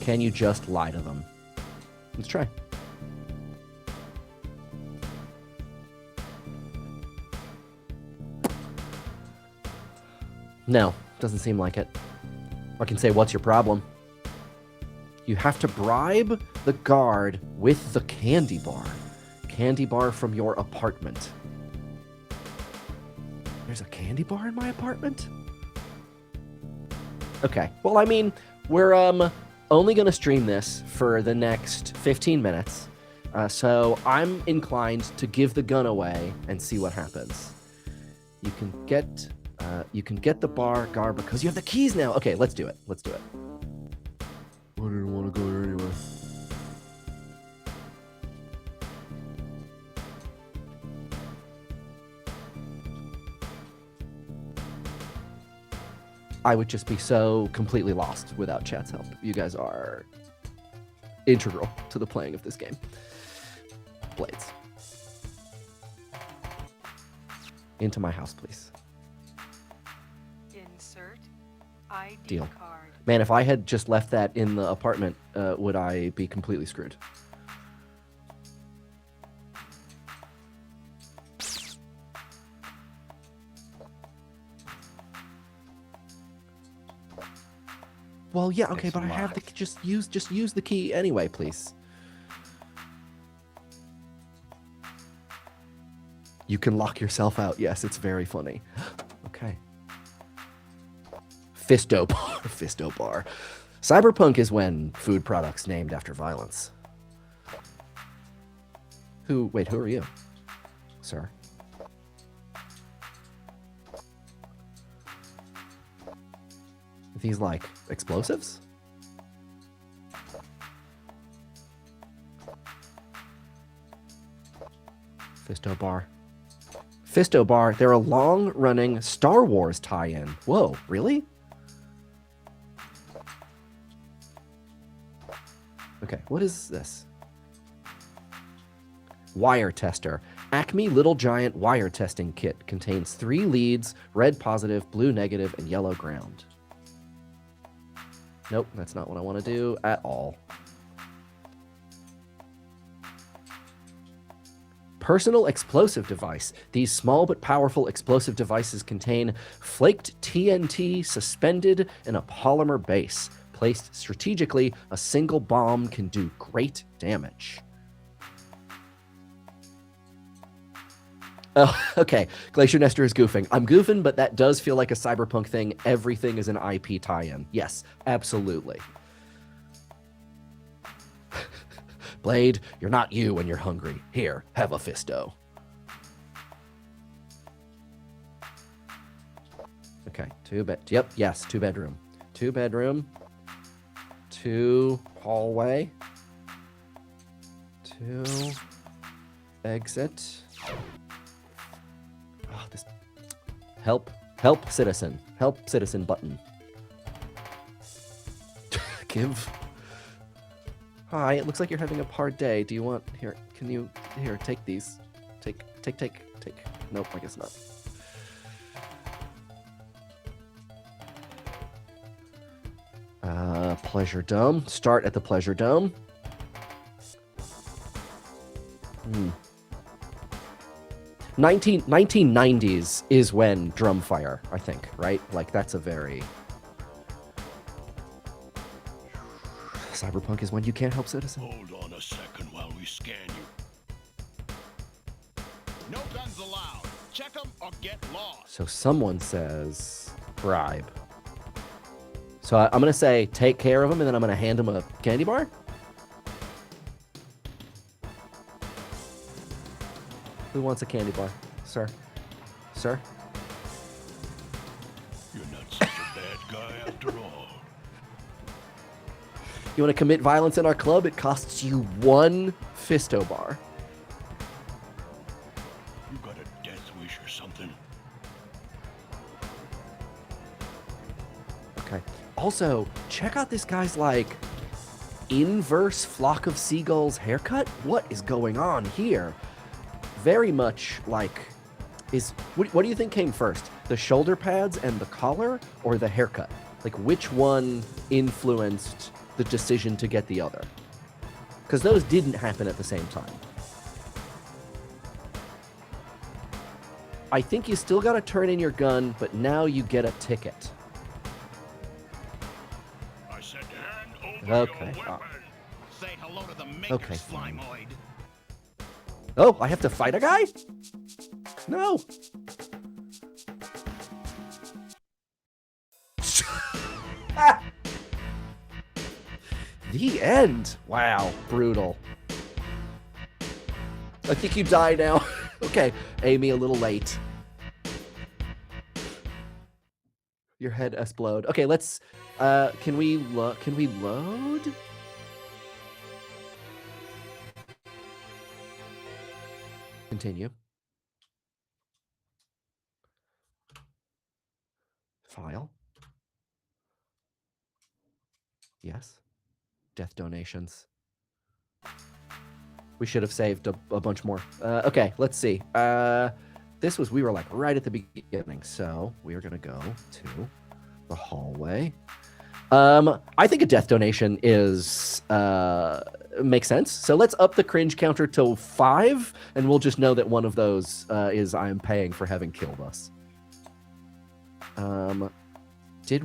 Can you just lie to them? Let's try. No, doesn't seem like it. I can say, what's your problem? You have to bribe the guard with the candy bar. Candy bar from your apartment. There's a candy bar in my apartment? Okay, well, I mean, we're only going to stream this for the next 15 minutes. So I'm inclined to give the gun away and see what happens. You can get the bar, Gar, because you have the keys now. Okay, let's do it. Let's do it. I didn't want to go there anyway. I would just be so completely lost without chat's help. You guys are integral to the playing of this game. Blades. Into my house, please. Insert ID Deal. card. Man, if I had just left that in the apartment, would I be completely screwed? Well, yeah, okay, It's but I have the locked. just use the key anyway, please. You can lock yourself out. Yes, it's very funny. Okay. Fisto bar. Fisto bar. Cyberpunk is when food products named after violence. Wait, who are you, sir? Are these like explosives? Fisto bar. Fisto bar, they're a long-running Star Wars tie-in. Whoa, really? Okay, what is this? Wire tester. Acme Little Giant wire testing kit contains 3 leads, red positive, blue negative, and yellow ground. Nope, that's not what I want to do at all. Personal explosive device. These small but powerful explosive devices contain flaked TNT suspended in a polymer base. Placed strategically, a single bomb can do great damage. Oh, okay. Glacier Nestor is goofing. I'm goofing, but that does feel like a cyberpunk thing. Everything is an IP tie-in. Yes, absolutely. Blade, you're not you when you're hungry. Here, have a fisto. Okay, 2 bed. Yep, yes, 2 bedroom. 2 bedroom. 2 hallway. 2 exit. Oh, this help citizen button. Give. Hi, it looks like you're having a hard day. Do you want here? Can you take these? Take. Nope, I guess not. Pleasure Dome. Start at the Pleasure Dome. 1990s is when Drumfire, I think, right? Like, that's a very... Cyberpunk is when you can't help citizen. Hold on a second while we scan you. No guns allowed. Check them or get lost. So someone says bribe. So I'm going to say take care of him, and then I'm going to hand him a candy bar? Who wants a candy bar? Sir? Sir? You're not such a bad guy after all. You want to commit violence in our club? It costs you 1 Fisto bar. You got a death wish or something? Okay. Also, check out this guy's, like, inverse flock of seagulls haircut. What is going on here? Very much like... What do you think came first? The shoulder pads and the collar, or the haircut? Like, which one influenced the decision to get the other? Because those didn't happen at the same time. I think you still got to turn in your gun, but now you get a ticket. I said hand over Okay. your weapon. Say hello to the makers, Okay. Flymoid. Oh, I have to fight a guy? No. The end. Wow, brutal. I think you die now. Okay, Amy, a little late. Your head explode. Okay, let's. Can we load? Continue. File. Yes. Death donations. We should have saved a bunch more. Okay, let's see. We were like right at the beginning, so we are gonna go to the hallway. I think a death donation is makes sense. So let's up the cringe counter to 5, and we'll just know that one of those is I am paying for having killed us. Did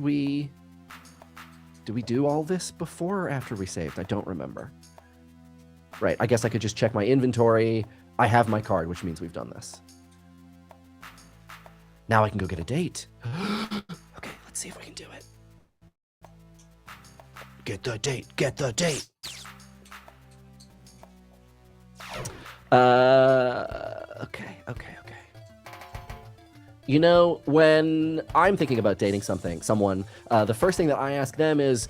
we do all this before or after we saved? I don't remember. Right, I guess I could just check my inventory. I have my card, which means we've done this. Now I can go get a date. Okay, let's see if we can do it. Get the date, get the date. Okay. You know, when I'm thinking about dating someone, the first thing that I ask them is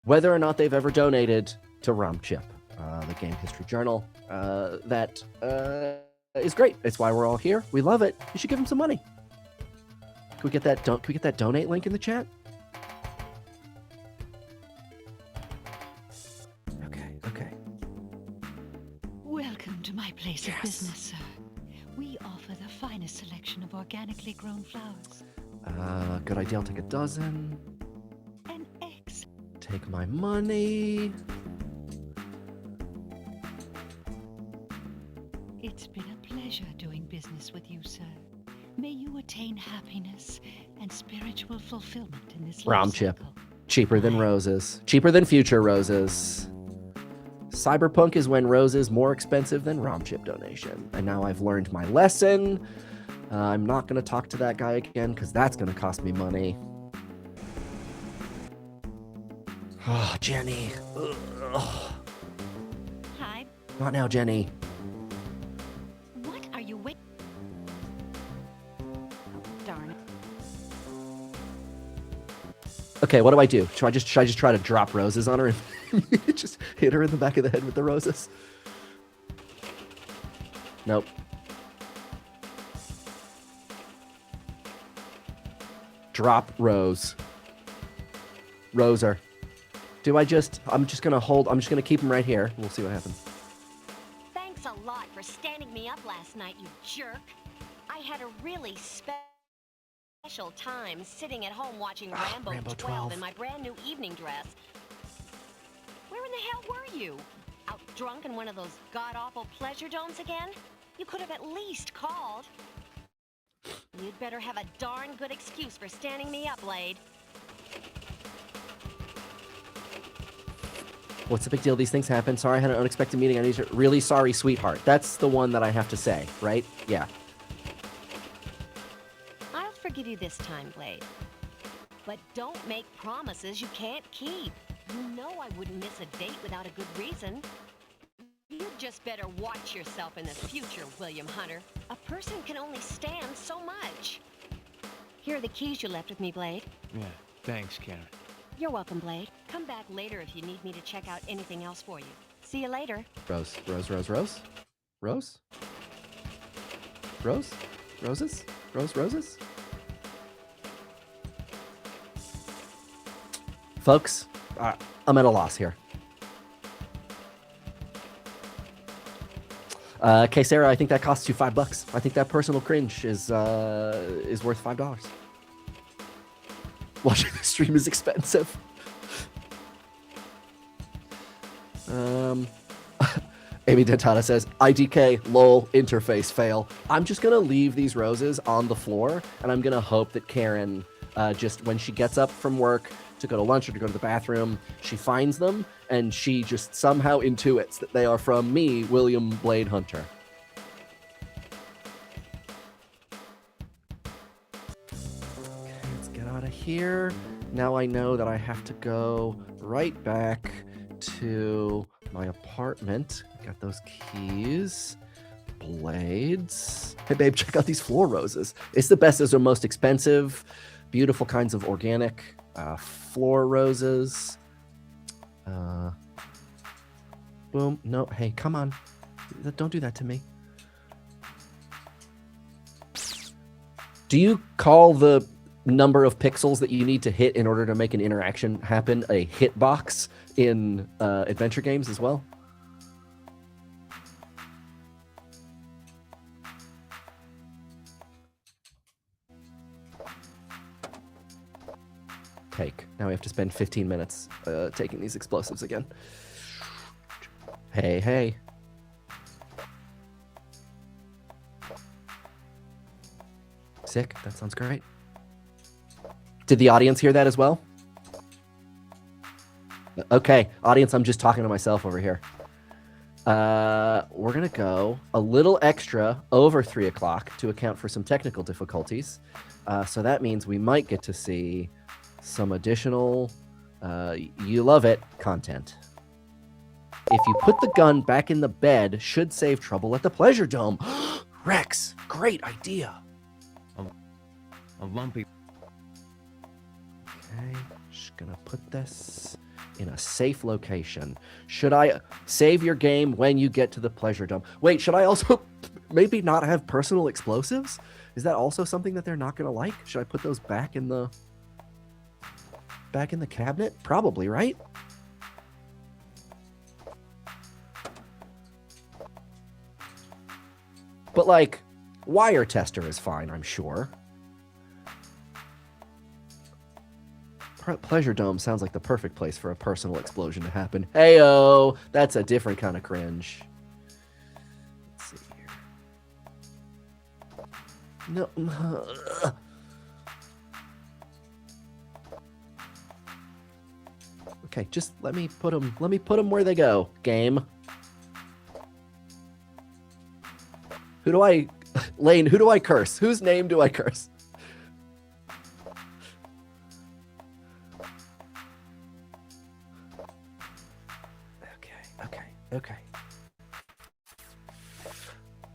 whether or not they've ever donated to ROMchip, the game history journal. That is great. It's why we're all here. We love it. You should give them some money. Can we get that donate link in the chat? Okay. Welcome to my place of business, sir. We offer the finest selection of organically grown flowers. Good idea. I'll take a dozen. An X. Take my money. It's been a pleasure doing business with you, sir. May you attain happiness and spiritual fulfillment in this life ROMchip. cycle. Cheaper than roses. Cheaper than future roses. Cyberpunk is when roses more expensive than ROMchip donation. And now I've learned my lesson. I'm not going to talk to that guy again because that's going to cost me money. Oh, Jenny. Ugh. Hi. Not now, Jenny. What are you waiting? Darn it. Okay, what do I do? Should I just try to drop roses on her and just hit her in the back of the head with the roses? Nope. Drop rose. Roser. I'm just gonna keep him right here. We'll see what happens. Thanks a lot for standing me up last night, you jerk. I had a really special time sitting at home watching Rambo 12 in my brand new evening dress. Where in the hell were you? Out drunk in one of those god-awful pleasure domes again? You could have at least called. You'd better have a darn good excuse for standing me up, Blade. What's the big deal? These things happen. Sorry, I had an unexpected meeting. I need to. Really sorry, sweetheart. That's the one that I have to say, right? Yeah. I'll forgive you this time, Blade. But don't make promises you can't keep. You know I wouldn't miss a date without a good reason. You'd just better watch yourself in the future, William Hunter. A person can only stand so much. Here are the keys you left with me, Blade. Yeah, thanks, Karen. You're welcome, Blade. Come back later if you need me to check out anything else for you. See you later. Rose, Rose, Rose, Rose, Rose, Rose, Roses, Rose, Roses. Folks, I'm at a loss here. Okay, Sarah, I think that costs you $5. I think that personal cringe is worth $5. Watching the stream is expensive. Amy Dentata says, IDK, lol, interface, fail. I'm just going to leave these roses on the floor, and I'm going to hope that Karen, just when she gets up from work to go to lunch or to go to the bathroom, she finds them, and she just somehow intuits that they are from me, William Blade Hunter. Okay, let's get out of here. Now I know that I have to go right back to my apartment. Got those keys. Blades. Hey, babe, check out these floor roses. It's the best. Those are most expensive, beautiful kinds of organic floor roses. Boom. No, hey, come on. Don't do that to me. Do you call the number of pixels that you need to hit in order to make an interaction happen a hitbox in adventure games as well? Take. Now we have to spend 15 minutes taking these explosives again. Hey, hey. Sick. That sounds great. Did the audience hear that as well? Okay, audience, I'm just talking to myself over here. We're going to go a little extra over 3 o'clock to account for some technical difficulties. So that means we might get to see some additional you love it content. If you put the gun back in the bed, should save trouble at the Pleasure Dome. Rex, great idea. A lumpy. Okay, just gonna put this in a safe location. Should I save your game when you get to the Pleasure Dome? Wait, should I also maybe not have personal explosives? Is that also something that they're not gonna like? Should I put those back in the cabinet? Probably, right? But like, wire tester is fine, I'm sure. Pleasure Dome sounds like the perfect place for a personal explosion to happen. Heyo, that's a different kind of cringe. Let's see here. No. Okay, just let me put them where they go, game. Lane, who do I curse? Whose name do I curse? Okay.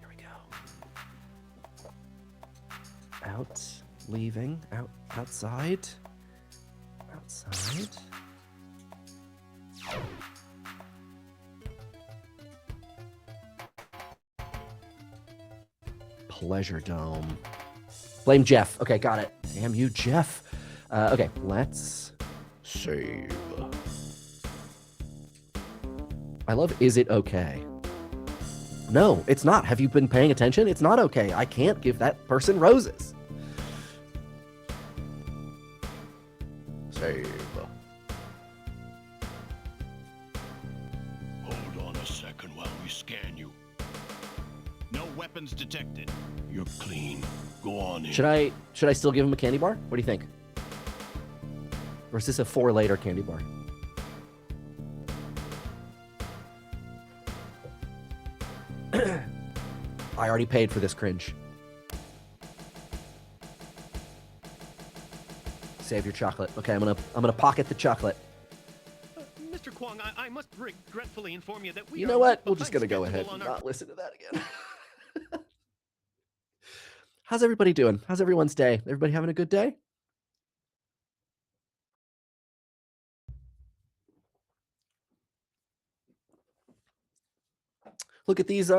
Here we go. Outside. Pleasure Dome. Blame Jeff. Okay, got it. Damn you, Jeff. Okay, let's save. I love is it okay? No, it's not. Have you been paying attention? It's not okay. I can't give that person roses. Save. Hold on a second while we scan you. No weapons detected. You're clean. Go on in. Should I still give him a candy bar? What do you think? Or is this a 4 later candy bar? I already paid for this cringe. Save your chocolate. Okay, I'm gonna pocket the chocolate. Mr. Kwong, I must regretfully inform you that we You are know what? We're behind just gonna go schedule ahead on and our not listen to that again. How's everybody doing? How's everyone's day? Everybody having a good day? look at these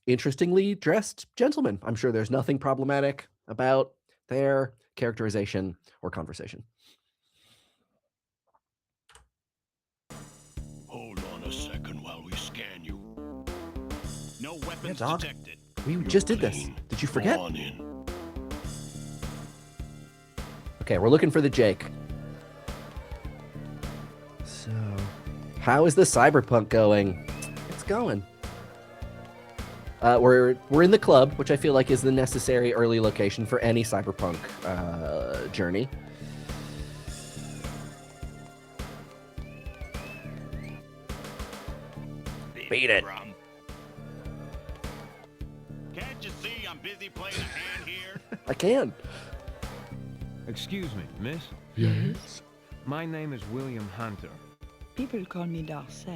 interestingly dressed gentlemen. I'm sure there's nothing problematic about their characterization or conversation. Hold on a second while we scan you. No weapons dog. detected. We You're just did this. clean. Did you forget? Go on in. Okay, we're looking for the Jake. So, how is the cyberpunk going? It's going. We're in the club, which I feel like is the necessary early location for any cyberpunk journey. Beat it. Can't you see I'm busy playing a hand here? I can. Excuse me, miss? Yes. My name is William Hunter. People call me Darcy.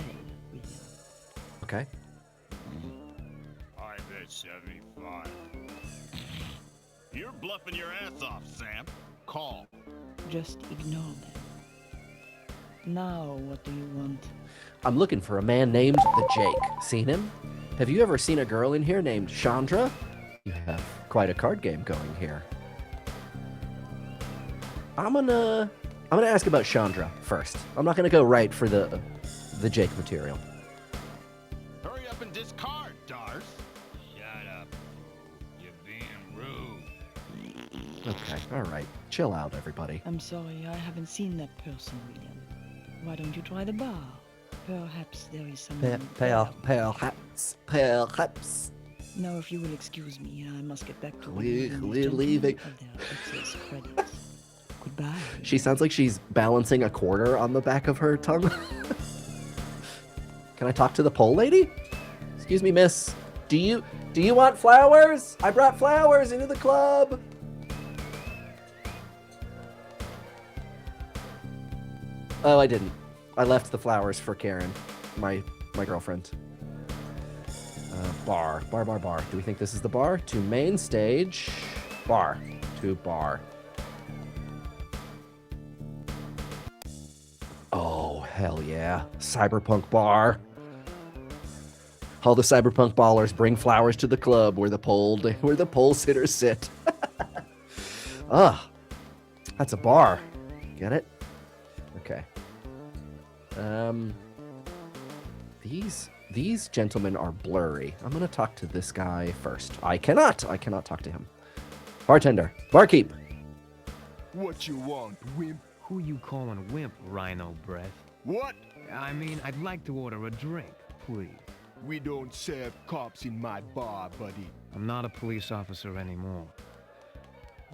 Okay. I bet 75. You're bluffing your ass off, Sam. Call. Just ignore them. Now, what do you want? I'm looking for a man named the Jake. Seen him? Have you ever seen a girl in here named Chandra? You have quite a card game going here. I'm gonna ask about Chandra first. I'm not gonna go right for the Jake material. Hurry up and discard, Dars. Shut up. You're being rude. Okay, all right. Chill out, everybody. I'm sorry, I haven't seen that person, William. Why don't you try the bar? Perhaps there is someone... Perhaps. Now, if you will excuse me, I must get back to We're leaving leaving. excess credits. Goodbye. She sounds like she's balancing a quarter on the back of her tongue. Can I talk to the pole lady? Excuse me, miss. Do you want flowers? I brought flowers into the club. Oh, I didn't. I left the flowers for Karen, my girlfriend. Bar. Do we think this is the bar? To main stage. Bar. To bar. Oh, hell yeah. Cyberpunk bar. All the cyberpunk ballers bring flowers to the club where the pole sitters sit. That's a bar. Get it? Okay. These gentlemen are blurry. I'm gonna talk to this guy first. I cannot talk to him. Bartender. Barkeep. What you want, wimp? Who you calling wimp, Rhino Breath? What? I mean, I'd like to order a drink, please. We don't serve cops in my bar, buddy. I'm not a police officer anymore.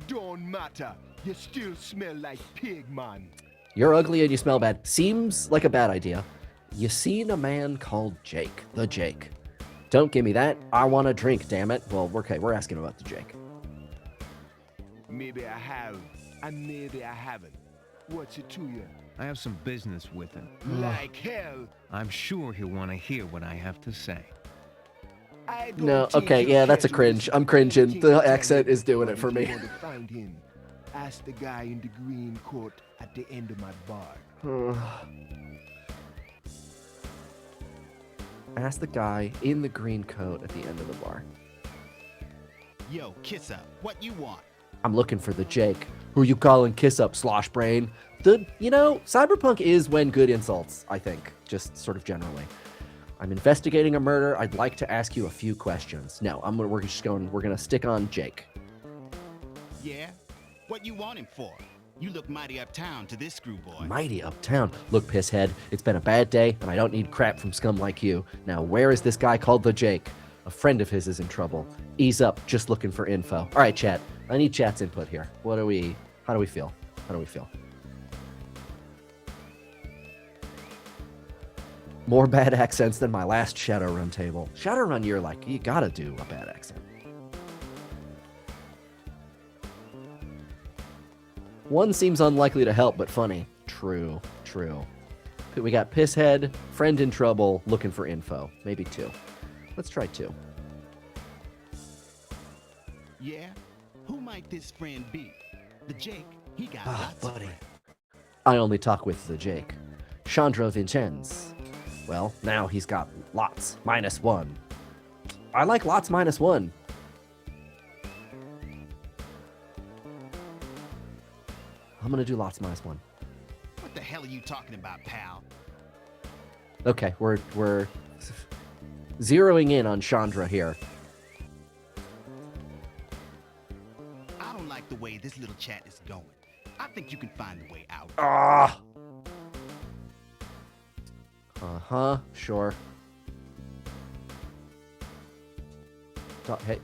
Don't matter. You still smell like pig, man. You're ugly and you smell bad. Seems like a bad idea. You seen a man called Jake. The Jake. Don't give me that. I want a drink, damn it. Well, okay, we're asking about the Jake. Maybe I have, and maybe I haven't. What's it to you? I have some business with him. Like hell. I'm sure he'll want to hear what I have to say. I don't No, think okay, you'll yeah, that's a care to cringe. listen I'm to cringing. anything The I tell accent you, is doing but it for if me. you want to find him, ask the guy in the green coat at the end of my bar. Ask the guy in the green coat at the end of the bar. Yo, kiss up. What you want? I'm looking for the Jake. Who you calling kiss up, slosh brain? Cyberpunk is when good insults, I think, just sort of generally. I'm investigating a murder. I'd like to ask you a few questions. No, we're gonna stick on Jake. Yeah? What you want him for? You look mighty uptown to this screw boy. Mighty uptown. Look, pisshead, it's been a bad day, and I don't need crap from scum like you. Now, where is this guy called the Jake? A friend of his is in trouble. Ease up, just looking for info. All right, chat. I need chat's input here. How do we feel? More bad accents than my last Shadowrun table. Shadowrun, you gotta do a bad accent. One seems unlikely to help, but funny. True. We got pisshead, friend in trouble, looking for info. Maybe 2. Let's try 2. Yeah? Who might this friend be? The Jake, he got Ah, lots of buddy. friends. I only talk with the Jake. Chandra Vincenz. Well, now he's got lots. -1. I like lots -1. I'm gonna do lots -1. What the hell are you talking about, pal? Okay, we're zeroing in on Chandra here. I don't like the way this little chat is going. I think you can find a way out. Ah. Sure. Hey,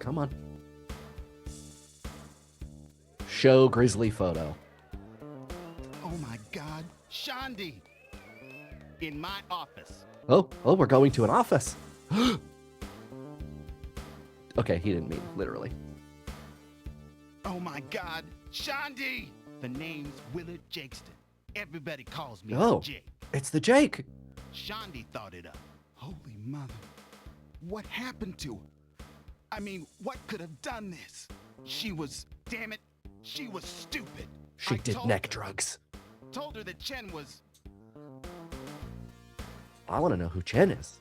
come on. Show grizzly photo. Oh my God, Shandi! In my office. Oh, we're going to an office. Okay, he didn't mean literally. Oh my God, Shandi! The name's Willard Jakeston. Everybody calls me Oh, Jake. it's the Jake. Shandi thought it up. Holy mother. What happened to her? I mean, what could have done this? She was, damn it, she was stupid. She I did told neck her- drugs. Told her that Chen was... I want to know who Chen is.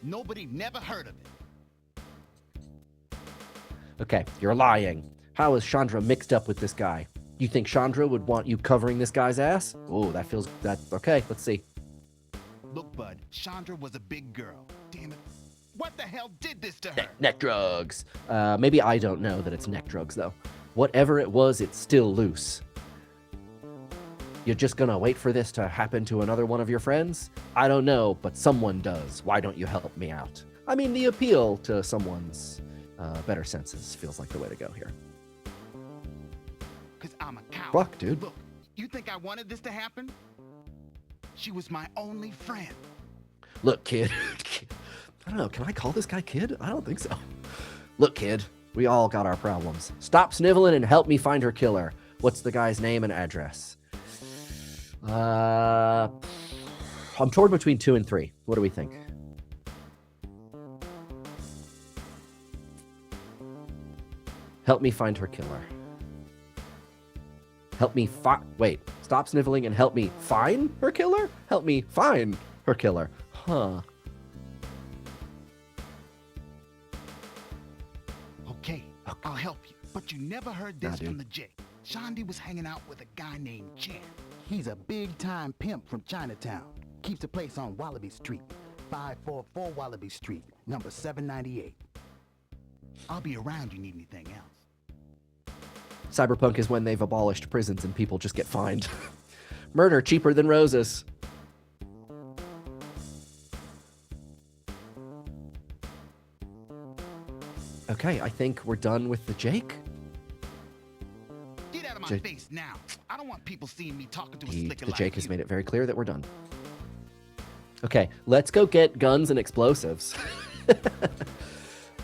Nobody never heard of it. Okay, you're lying. How is Chandra mixed up with this guy? You think Chandra would want you covering this guy's ass? Oh, that's okay. Let's see. Look, bud, Chandra was a big girl. Damn it. What the hell did this to her? Neck drugs. Maybe I don't know that it's neck drugs, though. Whatever it was, it's still loose. You're just gonna wait for this to happen to another one of your friends? I don't know, but someone does. Why don't you help me out? I mean, the appeal to someone's better senses feels like the way to go here. Because I'm a coward. Fuck, dude. Look, you think I wanted this to happen? She was my only friend. Look, kid. I don't know. Can I call this guy kid? I don't think so. Look, kid. We all got our problems. Stop sniveling and help me find her killer. What's the guy's name and address? I'm torn between 2 and 3. What do we think? Help me find her killer. Help me wait, stop sniveling and help me find her killer? Help me find her killer. Huh. Okay, I'll help you. But you never heard this from the Jake. Shandi was hanging out with a guy named Chen. He's a big-time pimp from Chinatown. Keeps a place on Wallaby Street. 544 Wallaby Street, number 798. I'll be around you need anything else. Cyberpunk is when they've abolished prisons and people just get fined. Murder cheaper than roses. Okay, I think we're done with the Jake. Get out of my face now. I don't want people seeing me talking to a slicker The like Jake has you. made it very clear that we're done. Okay, let's go get guns and explosives.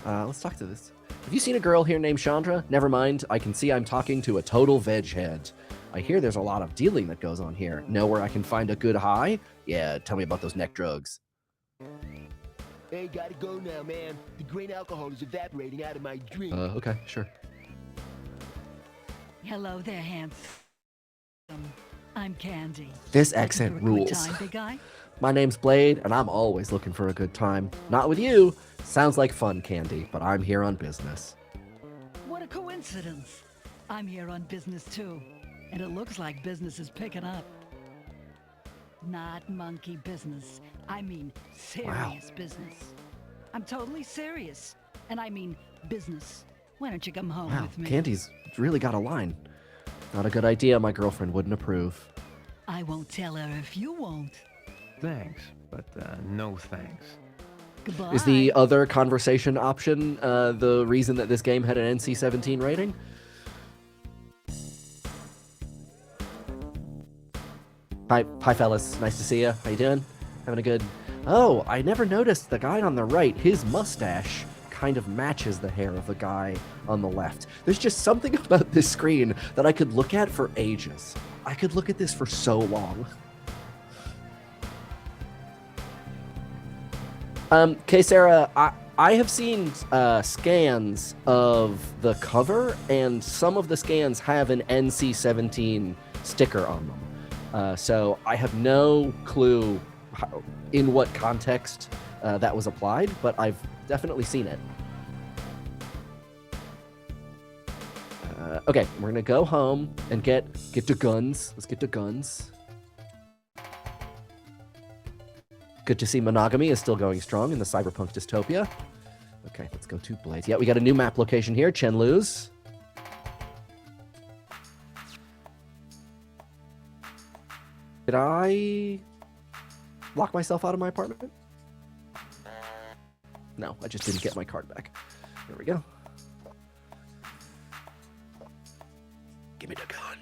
Let's talk to this. Have you seen a girl here named Chandra? Never mind, I can see I'm talking to a total veg head. I hear there's a lot of dealing that goes on here. Know where I can find a good high? Yeah, tell me about those neck drugs. Hey, gotta go now, man. The grain alcohol is evaporating out of my drink. Okay, sure. Hello there, handsome. I'm Candy. This Looking accent for a good rules. time, big guy? My name's Blade, and I'm always looking for a good time. Not with you. Sounds like fun, Candy, but I'm here on business. What a coincidence. I'm here on business too, and it looks like business is picking up. Not monkey business. I mean serious business. I'm totally serious, and I mean business. Why don't you come home Wow, with me? Candy's really got a line. Not a good idea. My girlfriend wouldn't approve. I won't tell her if you won't. Thanks, but no thanks. Goodbye. Is the other conversation option the reason that this game had an NC-17 rating? Hi, fellas. Nice to see you. How you doing? Having a good... Oh, I never noticed the guy on the right. His mustache kind of matches the hair of the guy on the left. There's just something about this screen that I could look at for ages. I could look at this for so long. Okay, Sarah, I have seen scans of the cover, and some of the scans have an NC-17 sticker on them. So I have no clue in what context that was applied, but I've definitely seen it. Okay, we're gonna go home and get the guns. Let's get the guns. Good to see monogamy is still going strong in the cyberpunk dystopia. Okay, let's go to Blaze. Yeah, we got a new map location here, Chenlu's. Did I lock myself out of my apartment? No, I just didn't get my card back. There we go. Give me the gun.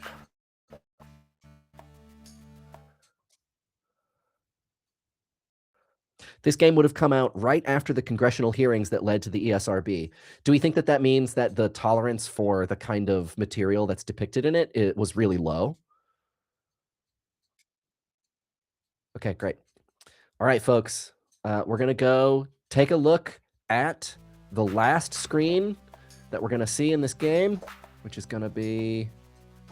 This game would have come out right after the congressional hearings that led to the ESRB. Do we think that that means that the tolerance for the kind of material that's depicted in it was really low? Okay, great. All right, folks. We're going to go take a look at the last screen that we're going to see in this game, which is going to be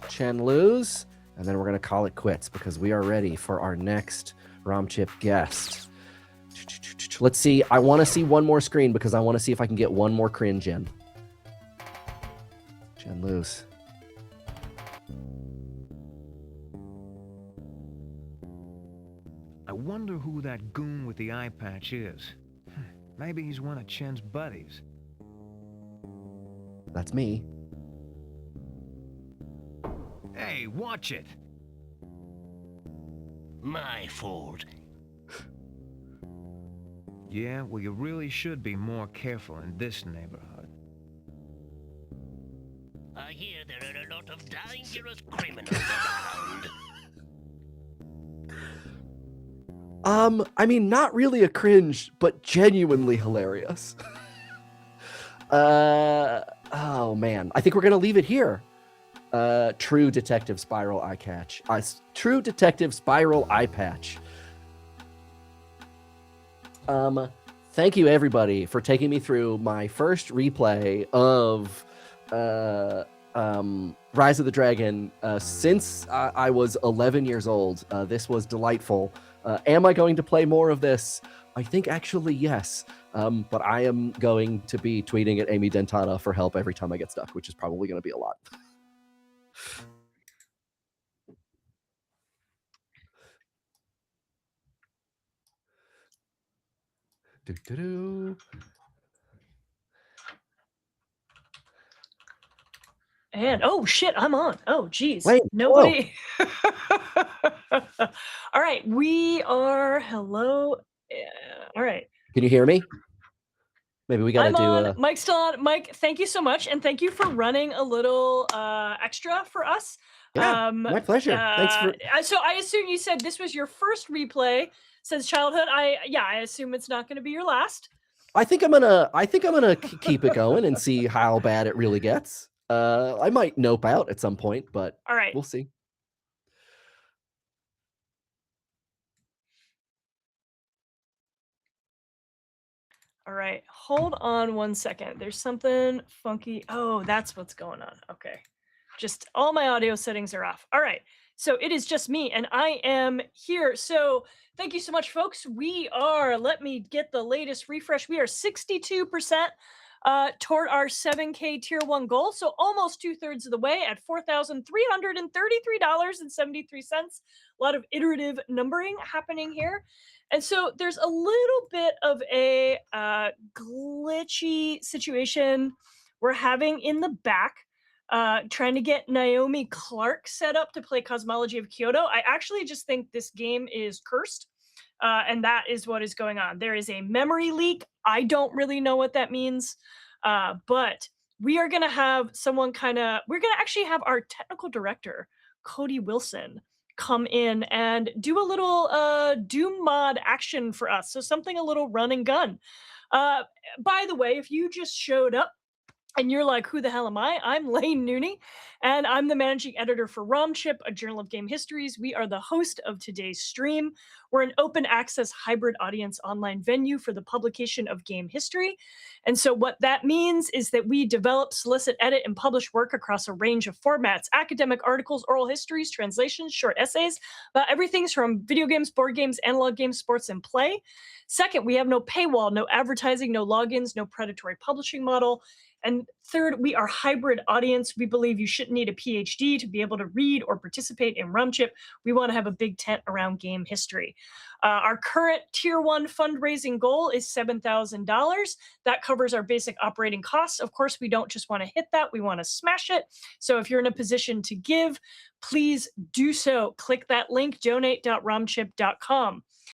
Chenlu's, and then we're going to call it quits because we are ready for our next ROMchip guest. Let's see. I want to see one more screen because I want to see if I can get one more cringe in. Chenlu's. I wonder who that goon with the eye patch is. Maybe he's one of Chen's buddies. That's me. Hey, watch it! My fault. Yeah, well, you really should be more careful in this neighborhood. I hear there are a lot of dangerous criminals around. I mean, not really a cringe, but genuinely hilarious. Oh man, I think we're gonna leave it here. True Detective Spiral Eye Catch. True Detective Spiral Eye Patch. Thank you everybody for taking me through my first replay of Rise of the Dragon since I was 11 years old. This was delightful. Am I going to play more of this? I think actually yes. But I am going to be tweeting at Amy Dentata for help every time I get stuck, which is probably going to be a lot. And oh shit, I'm on. Oh geez. Wait, nobody. All right, we are. Hello. All right. Can you hear me? Maybe we gotta I'm do on. Mike's still on. Mike, thank you so much, and thank you for running a little extra for us. Yeah, my pleasure. Thanks for. So I assume you said this was your first replay since childhood. I assume it's not going to be your last. I think I'm gonna keep it going and see how bad it really gets. I might nope out at some point, but all right, we'll see. All right, hold on one second. There's something funky. Oh, that's what's going on. Okay, just all my audio settings are off. All right, so it is just me, and I am here. So thank you so much, folks. We are. Let me get the latest refresh. We are 62%. Toward our 7K tier 1 goal. So almost 2/3 of the way at $4,333.73. A lot of iterative numbering happening here. And so there's a little bit of a glitchy situation we're having in the back, trying to get Naomi Clark set up to play Cosmology of Kyoto. I actually just think this game is cursed. And that is what is going on. There is a memory leak. I don't really know what that means, but we are going to have someone we're going to actually have our technical director, Cody Wilson, come in and do a little Doom mod action for us. So something a little run and gun. By the way, if you just showed up And you're like, who the hell am I? I'm Lane Nooney, and I'm the managing editor for ROMchip, a journal of game histories. We are the host of today's stream. We're an open access hybrid audience online venue for the publication of game history. And so what that means is that we develop, solicit, edit, and publish work across a range of formats: academic articles, oral histories, translations, short essays, everything's from video games, board games, analog games, sports, and play. Second, we have no paywall, no advertising, no logins, no predatory publishing model. And third, we are hybrid audience. We believe you shouldn't need a PhD to be able to read or participate in ROMchip. We want to have a big tent around game history. Our current tier 1 fundraising goal is $7,000. That covers our basic operating costs. Of course, we don't just want to hit that, we want to smash it. So if you're in a position to give, please do so. Click that link, donate.romchip.com.